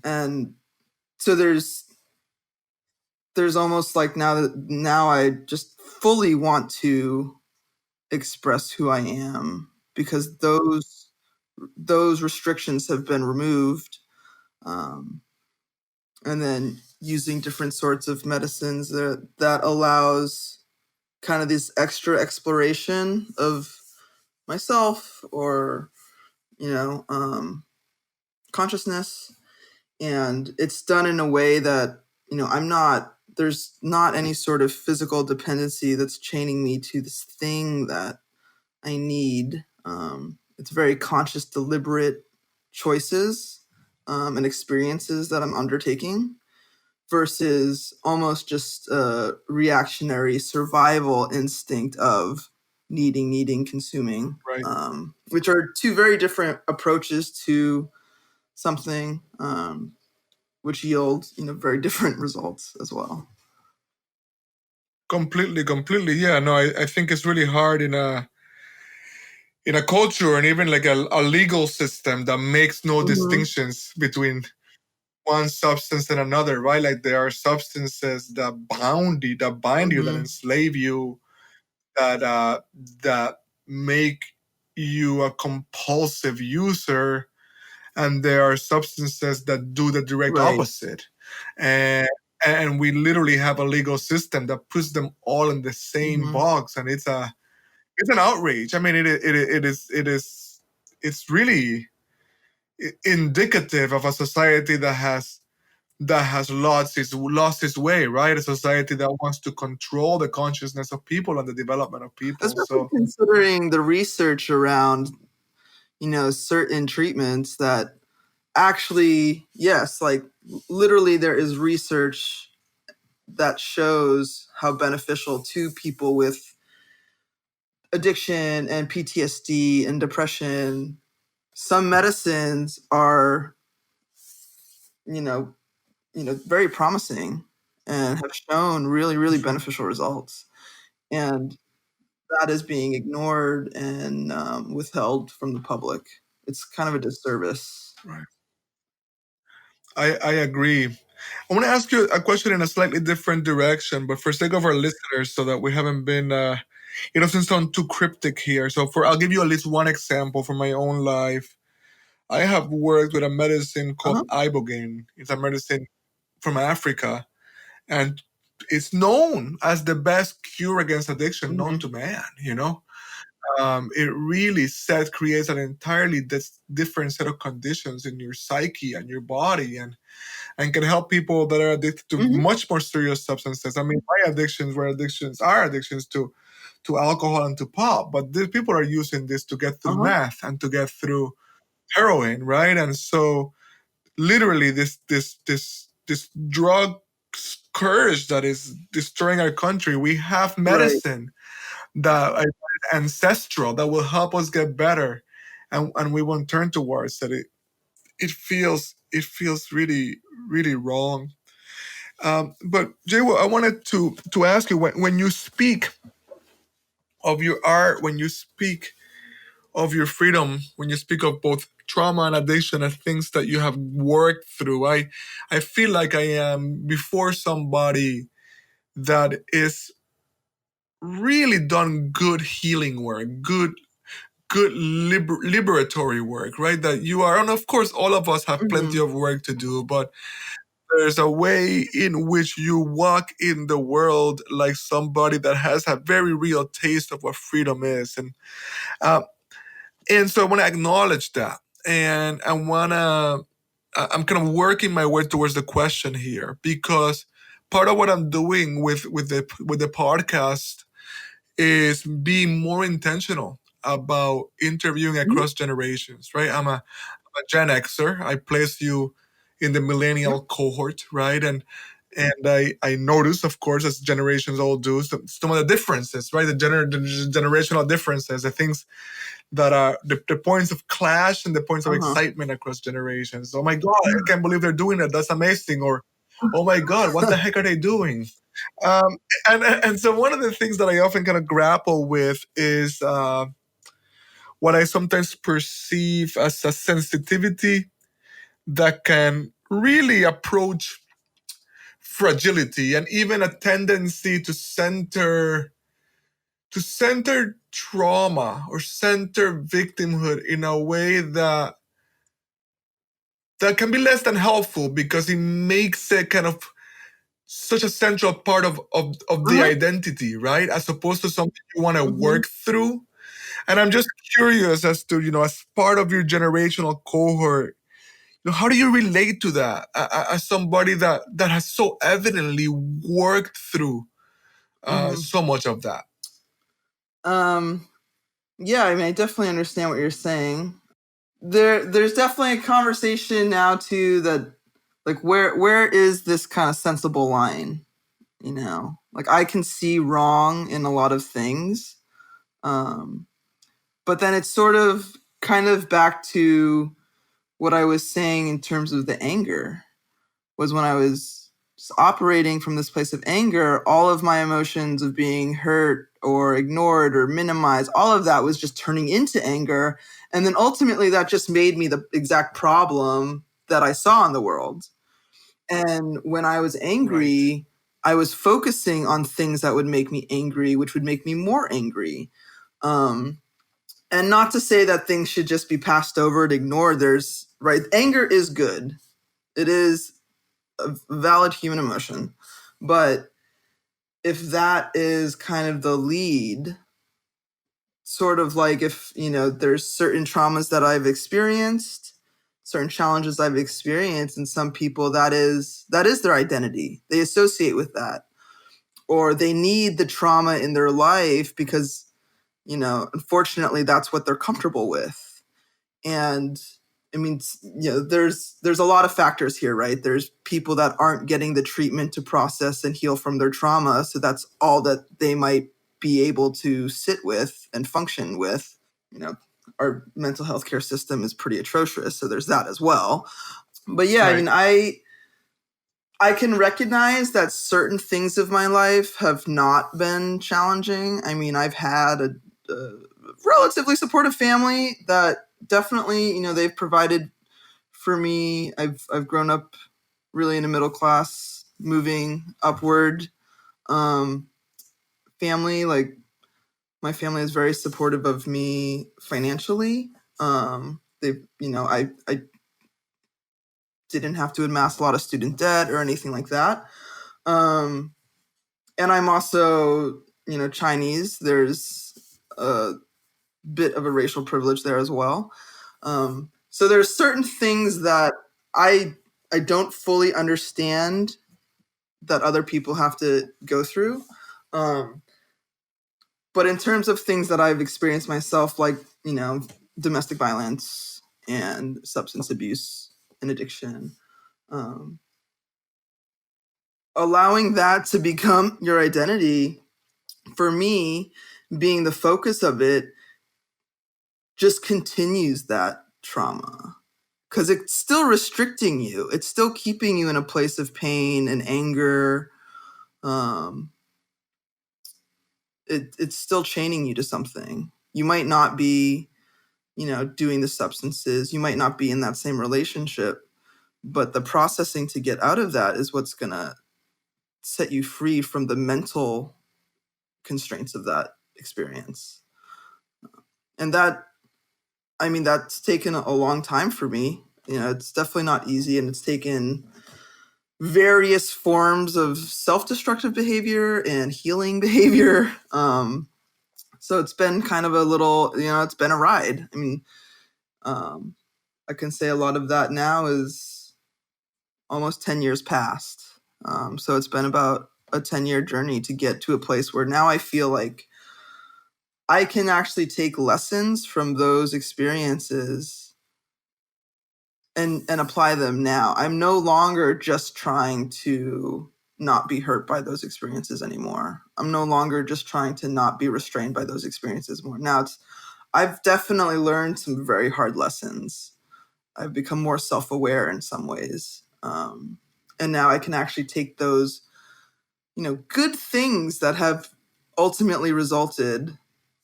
Speaker 1: And so there's almost like now I just fully want to express who I am, because those restrictions have been removed. And then using different sorts of medicines that allows kind of this extra exploration of myself or consciousness, and it's done in a way that there's not any sort of physical dependency that's chaining me to this thing that I need. It's very conscious, deliberate choices and experiences that I'm undertaking, versus almost just a reactionary survival instinct of needing, consuming,
Speaker 3: Right.
Speaker 1: Which are two very different approaches to something, which yield very different results as well.
Speaker 3: Completely. Yeah, no, I think it's really hard in a culture and even like a legal system that makes no distinctions between one substance and another, right? Like there are substances that bind you, that enslave you, that make you a compulsive user, and there are substances that do the direct
Speaker 1: Right.
Speaker 3: opposite. And we literally have a legal system that puts them all in the same box, and it's an outrage. I mean, it's really indicative of a society that has lost its way, right? A society that wants to control the consciousness of people and the development of people.
Speaker 1: Especially considering the research around, certain treatments that actually, yes, like literally there is research that shows how beneficial to people with addiction and PTSD and depression. Some medicines are, very promising and have shown really, really beneficial results. And that is being ignored and withheld from the public. It's kind of a disservice.
Speaker 3: Right. I agree. I want to ask you a question in a slightly different direction, but for sake of our listeners, so that we haven't been, it doesn't sound too cryptic here. So I'll give you at least one example from my own life. I have worked with a medicine called ibogaine. It's a medicine from Africa, and it's known as the best cure against addiction known to man. It really creates an entirely different set of conditions in your psyche and your body, and can help people that are addicted to much more serious substances. I mean, my addictions are addictions to alcohol and to pop, but these people are using this to get through meth and to get through heroin, right? And so literally this drug scourge that is destroying our country, we have medicine that is ancestral that will help us get better, and we won't turn towards that. It feels really, really wrong. But Jay, I wanted to ask you, when you speak of your art, when you speak of your freedom, when you speak of both trauma and addiction as things that you have worked through, I feel like I am before somebody that is really done good healing work, good good liberatory work, right? That you are, and of course, all of us have plenty
Speaker 1: Mhm.
Speaker 3: of work to do, but there's a way in which you walk in the world like somebody that has a very real taste of what freedom is, uh, and so I want to acknowledge that, and I'm kind of working my way towards the question here, because part of what I'm doing with the podcast is being more intentional about interviewing
Speaker 1: Mhm.
Speaker 3: across generations, right? I'm a Gen Xer. I place you in the millennial
Speaker 1: Yep.
Speaker 3: cohort, right? And I notice, of course, as generations all do, some of the differences, right? The generational differences, the things that are the points of clash and the points of
Speaker 1: Uh-huh.
Speaker 3: excitement across generations. Oh my God, I can't believe they're doing it. That's amazing. Or, oh my God, what the heck are they doing? Um, and so one of the things that I often kind of grapple with is what I sometimes perceive as a sensitivity that can really approach fragility, and even a tendency to center trauma or center victimhood in a way that can be less than helpful, because it makes it kind of such a central part of the
Speaker 1: Mhm.
Speaker 3: identity, right? As opposed to something you want to
Speaker 1: Mhm.
Speaker 3: work through. And I'm just curious as to, as part of your generational cohort, how do you relate to that, as somebody that has so evidently worked through
Speaker 1: Mhm.
Speaker 3: so much of that?
Speaker 1: Um, yeah, I mean, I definitely understand what you're saying. There's definitely a conversation now too that, like, where is this kind of sensible line? Like, I can see wrong in a lot of things, um, but then it's sort of kind of back to what I was saying in terms of the anger. Was when I was just operating from this place of anger, all of my emotions of being hurt or ignored or minimized, all of that was just turning into anger. And then ultimately that just made me the exact problem that I saw in the world. And when I was
Speaker 3: Right.
Speaker 1: angry, I was focusing on things that would make me angry, which would make me more angry. Um, and not to say that things should just be passed over and ignored. Right, anger is good. It is a valid human emotion. But if that is kind of the lead, sort of like if, there's certain traumas that I've experienced, certain challenges I've experienced, and some people that is their identity. They associate with that. Or they need the trauma in their life because, unfortunately that's what they're comfortable with. And I mean, there's a lot of factors here, right? There's people that aren't getting the treatment to process and heal from their trauma, so that's all that they might be able to sit with and function with. You know, our mental health care system is pretty atrocious, so there's that as well. But yeah, I
Speaker 3: Right.
Speaker 1: mean, I can recognize that certain things of my life have not been challenging. I mean, I've had a relatively supportive family that definitely, they've provided for me. I've grown up really in a middle class, moving upward um, family. Like, my family is very supportive of me financially. I didn't have to amass a lot of student debt or anything like that. Um, and I'm also, Chinese. There's a bit of a racial privilege there as well. So there's certain things that I I don't fully understand that other people have to go through. Um, but in terms of things that I've experienced myself, like, domestic violence and substance abuse and addiction, um, allowing that to become your identity, for me, being the focus of it, just continues that trauma because it's still restricting you. It's still keeping you in a place of pain and anger. Um, it's still chaining you to something. You might not be, doing the substances. You might not be in that same relationship, but the processing to get out of that is what's going to set you free from the mental constraints of that experience. And that I mean, that's taken a long time for me. It's definitely not easy, and it's taken various forms of self-destructive behavior and healing behavior. So it's been kind of a little, it's been a ride. I mean, I can say a lot of that now is almost 10 years past. So it's been about a 10-year journey to get to a place where now I feel like I can actually take lessons from those experiences and apply them now. I'm no longer just trying to not be hurt by those experiences anymore. I'm no longer just trying to not be restrained by those experiences more. Now I've definitely learned some very hard lessons. I've become more self-aware in some ways. And now I can actually take those, good things that have ultimately resulted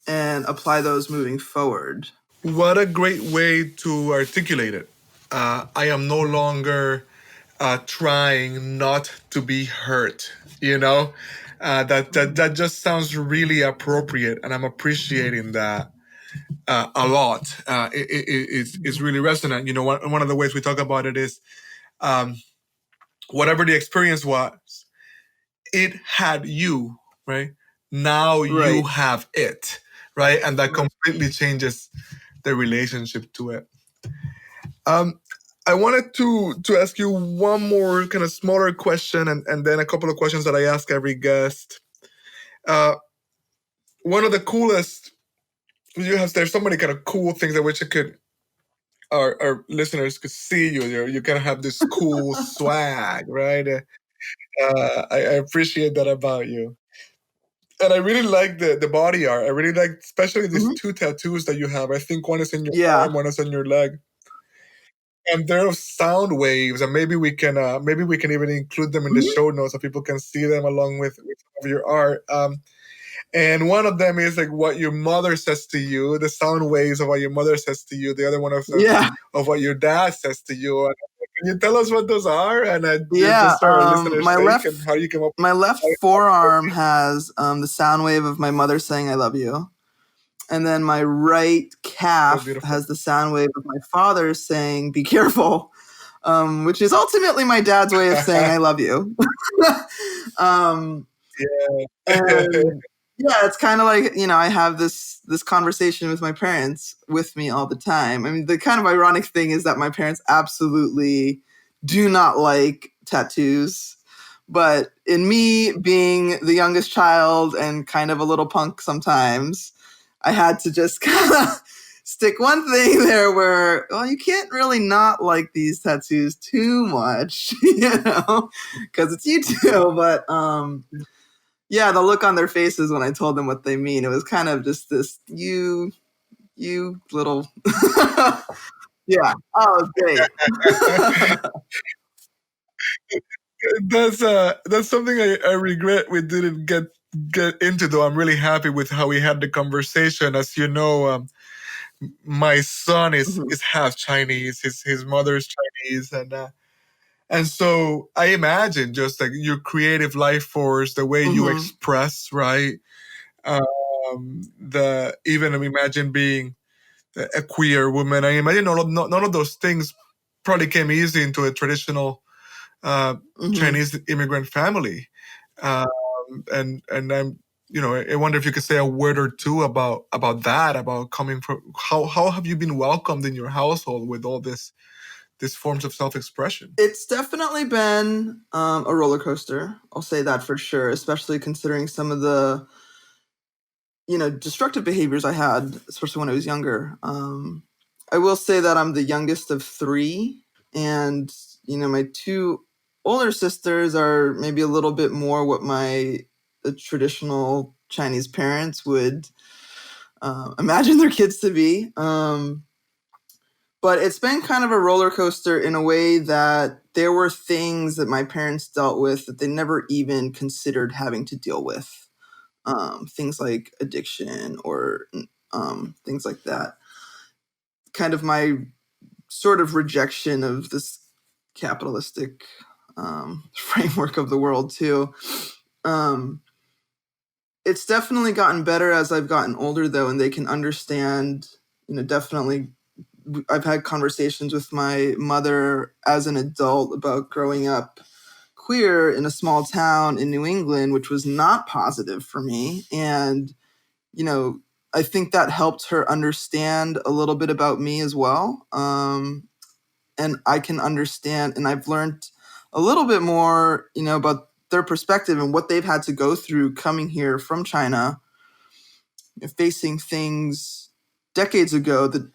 Speaker 1: and apply those moving forward.
Speaker 3: What a great way to articulate it. I am no longer trying not to be hurt. That just sounds really appropriate, and I'm appreciating that a lot. It's really resonant. One of the ways we talk about it is whatever the experience was, it had you, right? Now you
Speaker 1: Right.
Speaker 3: have it, right? And that completely changes the relationship to it. I wanted to ask you one more kind of smaller question, and then a couple of questions that I ask every guest. One of the coolest, there's so many kind of cool things I wish our listeners could see you. You kind of have this cool swag, right? I appreciate that about you. And I really like the body art. I really like, especially these two tattoos that you have. I think one is in your arm, one is on your leg. And they're sound waves, and maybe we can even include them in the show notes so people can see them along with some of your art. And one of them is like what your mother says to you, the sound waves of what your mother says to you. The other one of what your dad says to you. Can you tell us what those are? And just for our listeners' sake, and how you came up.
Speaker 1: My left forearm has the sound wave of my mother saying "I love you," and then my right calf has the sound wave of my father saying "Be careful," which is ultimately my dad's way of saying "I love you." And yeah, it's kind of like, I have this conversation with my parents with me all the time. I mean, the kind of ironic thing is that my parents absolutely do not like tattoos. But in me being the youngest child and kind of a little punk sometimes, I had to just kind of stick one thing there where, well, you can't really not like these tattoos too much, because it's you too. But yeah, the look on their faces when I told them what they mean, it was kind of just this, you little, yeah. Oh, great.
Speaker 3: That's something I regret we didn't get into, though. I'm really happy with how we had the conversation. As you know, my son is half Chinese. His mother's Chinese, and so I imagine just like your creative life force, the way you express, right? Even imagine being a queer woman. I imagine none of those things probably came easy into a traditional Chinese immigrant family. And I'm, I wonder if you could say a word or two about that, about coming from, how have you been welcomed in your household with all these forms of self-expression?
Speaker 1: It's definitely been a roller coaster. I'll say that for sure, especially considering some of the, destructive behaviors I had, especially when I was younger. I will say that I'm the youngest of three, and, my two older sisters are maybe a little bit more what my traditional Chinese parents would imagine their kids to be. But it's been kind of a roller coaster in a way that there were things that my parents dealt with that they never even considered having to deal with. Things like addiction or things like that. Kind of my sort of rejection of this capitalistic framework of the world too. It's definitely gotten better as I've gotten older, though, and they can understand, definitely I've had conversations with my mother as an adult about growing up queer in a small town in New England, which was not positive for me. And, I think that helped her understand a little bit about me as well. And I can understand, and I've learned a little bit more, about their perspective and what they've had to go through coming here from China, facing things decades ago that,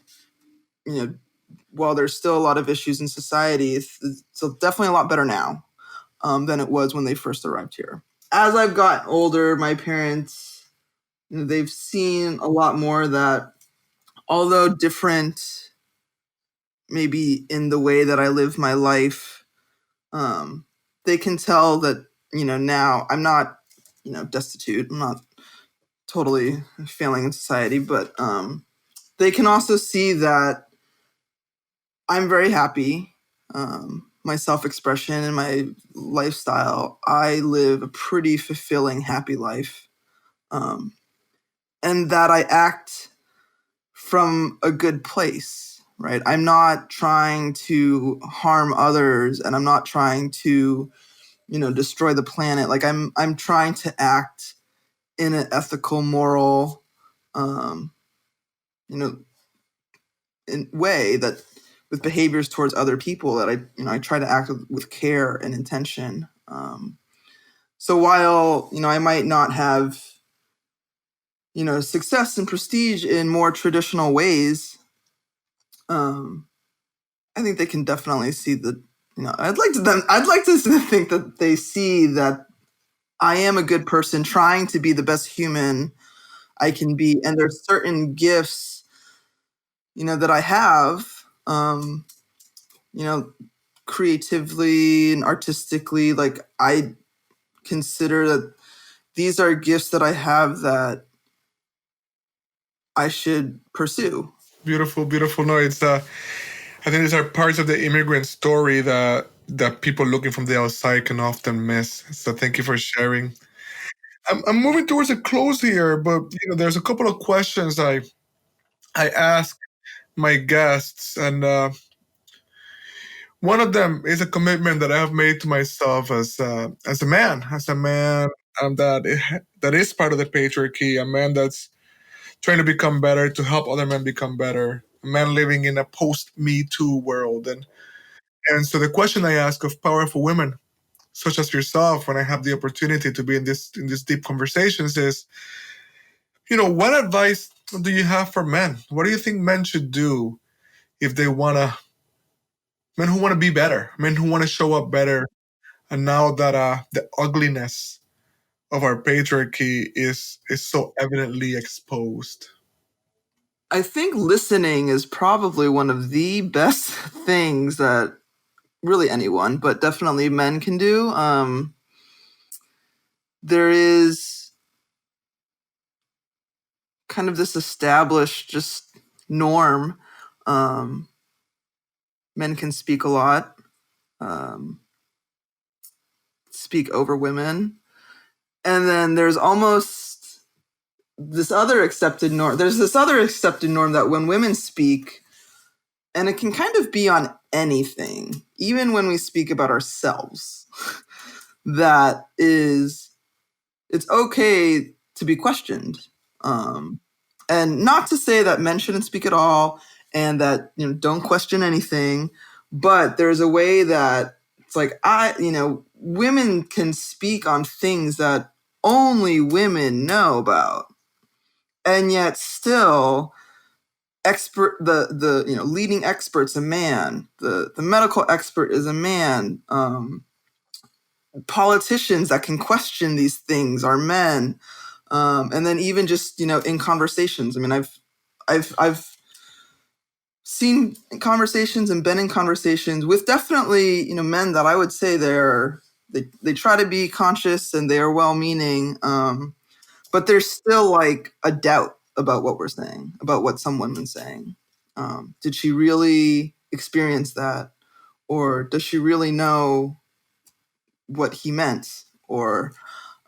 Speaker 1: while there's still a lot of issues in society, it's definitely a lot better now than it was when they first arrived here. As I've gotten older, my parents, they've seen a lot more that, although different maybe in the way that I live my life, they can tell that, now I'm not, destitute. I'm not totally failing in society, but they can also see that I'm very happy. My self-expression and my lifestyle, I live a pretty fulfilling, happy life. And that I act from a good place, right? I'm not trying to harm others, and I'm not trying to, destroy the planet. Like I'm trying to act in an ethical, moral, you know, in way that with behaviors towards other people that I try to act with care and intention. So while, I might not have, success and prestige in more traditional ways, I think they can definitely see that, I'd like to think that they see that I am a good person trying to be the best human I can be. And there's certain gifts, that I have, creatively and artistically. Like, I consider that these are gifts that I have that I should pursue.
Speaker 3: Beautiful, beautiful. No, it's I think these are parts of the immigrant story that people looking from the outside can often miss. So thank you for sharing. I'm moving towards a close here, but there's a couple of questions I ask my guests, and one of them is a commitment that I have made to myself as a man, that is part of the patriarchy, a man that's trying to become better, to help other men become better, a man living in a post Me Too world, and so the question I ask of powerful women such as yourself, when I have the opportunity to be in these deep conversations, is, what advice do you have for men? What do you think men should do if they men who want to be better, men who want to show up better, and now that the ugliness of our patriarchy is so evidently exposed?
Speaker 1: I think listening is probably one of the best things that really anyone, but definitely men can do. There is kind of this established just norm. Men can speak a lot, speak over women. And then there's almost this other accepted norm. There's this other accepted norm that when women speak, and it can kind of be on anything, even when we speak about ourselves, that is, it's okay to be questioned. And not to say that men shouldn't speak at all and that, don't question anything, but there's a way that it's like, women can speak on things that only women know about. And yet still the leading expert's a man, the medical expert is a man, politicians that can question these things are men. And then even just, in conversations, I mean, I've seen conversations and been in conversations with definitely, men that I would say they try to be conscious and they are well-meaning, but there's still like a doubt about what we're saying, about what some woman's saying. Did she really experience that? Or does she really know what he meant? Or,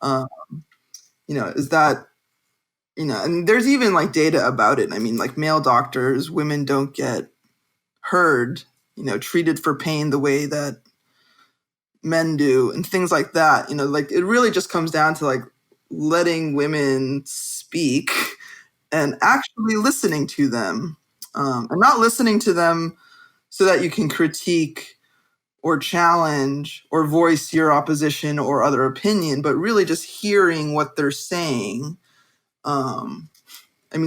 Speaker 1: is that, and there's even like data about it. I mean, like male doctors, women don't get heard, treated for pain the way that men do and things like that. Like it really just comes down to like letting women speak and actually listening to them, and not listening to them so that you can critique or challenge or voice your opposition or other opinion, but really just hearing what they're saying.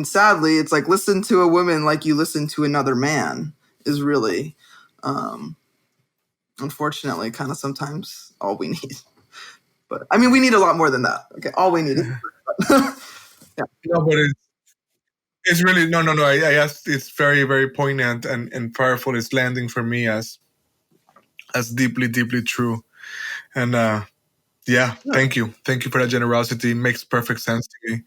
Speaker 1: Sadly, it's like listen to a woman like you listen to another man is really, unfortunately, kind of sometimes all we need. But we need a lot more than that. Okay, all we need is.
Speaker 3: Yeah. No, but it's really no. I asked. It's very, very poignant and powerful. It's landing for me as deeply, deeply true. And thank you for that generosity. It makes perfect sense to me.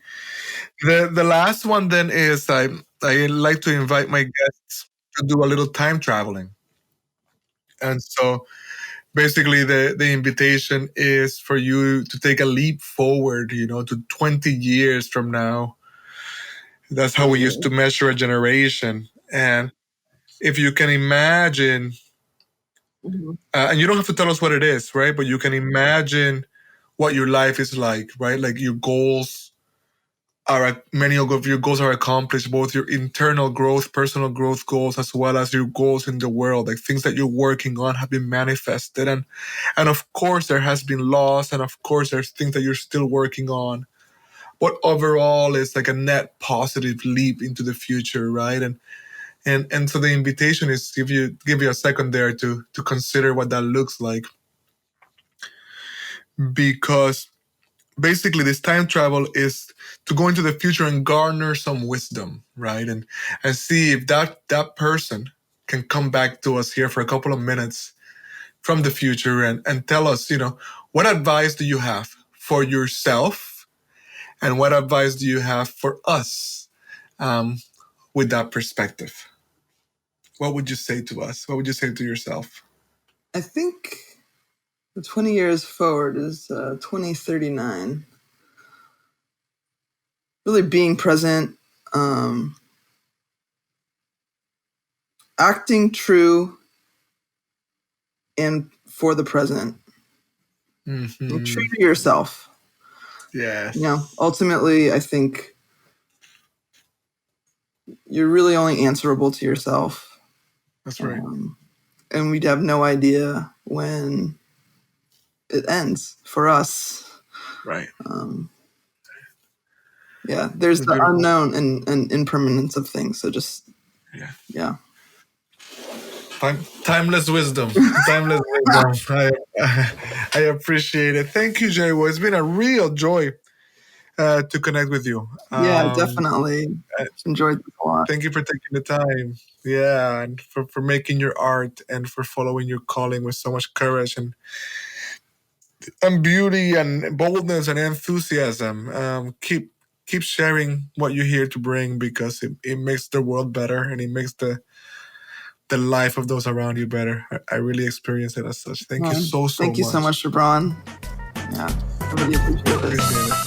Speaker 3: The last one then is I like to invite my guests to do a little time traveling, and so basically the invitation is for you to take a leap forward, to 20 years from now. That's how we used to measure a generation. And if you can imagine, and you don't have to tell us what it is, right? But you can imagine what your life is like, right? Like your goals many of your goals are accomplished, both your internal growth, personal growth goals, as well as your goals in the world, like things that you're working on have been manifested. And of course there has been loss, and of course there's things that you're still working on. But overall it's like a net positive leap into the future, right? And so the invitation is give you a second there to consider what that looks like. Because basically this time travel is to go into the future and garner some wisdom, right? And see if that person can come back to us here for a couple of minutes from the future and tell us, what advice do you have for yourself, and what advice do you have for us, with that perspective? What would you say to us? What would you say to yourself?
Speaker 1: I think the 20 years forward is 2039. Really being present, acting true and for the present.
Speaker 3: Mm-hmm.
Speaker 1: True to yourself.
Speaker 3: Yes.
Speaker 1: Ultimately, I think you're really only answerable to yourself.
Speaker 3: That's right.
Speaker 1: And we'd have no idea when it ends for us.
Speaker 3: Right.
Speaker 1: There's the unknown and impermanence of things. So just, yeah.
Speaker 3: Timeless wisdom. Timeless wisdom. I appreciate it. Thank you, Jay. It's been a real joy to connect with you.
Speaker 1: Yeah, definitely. Enjoyed this a lot.
Speaker 3: Thank you for taking the time. Yeah, and for making your art and for following your calling with so much courage and beauty and boldness and enthusiasm. Keep sharing what you're here to bring, because it makes the world better, and it makes the life of those around you better. I really experience it as such. Thank you so much.
Speaker 1: Thank you so much, Gibrán. Yeah, I really appreciate it.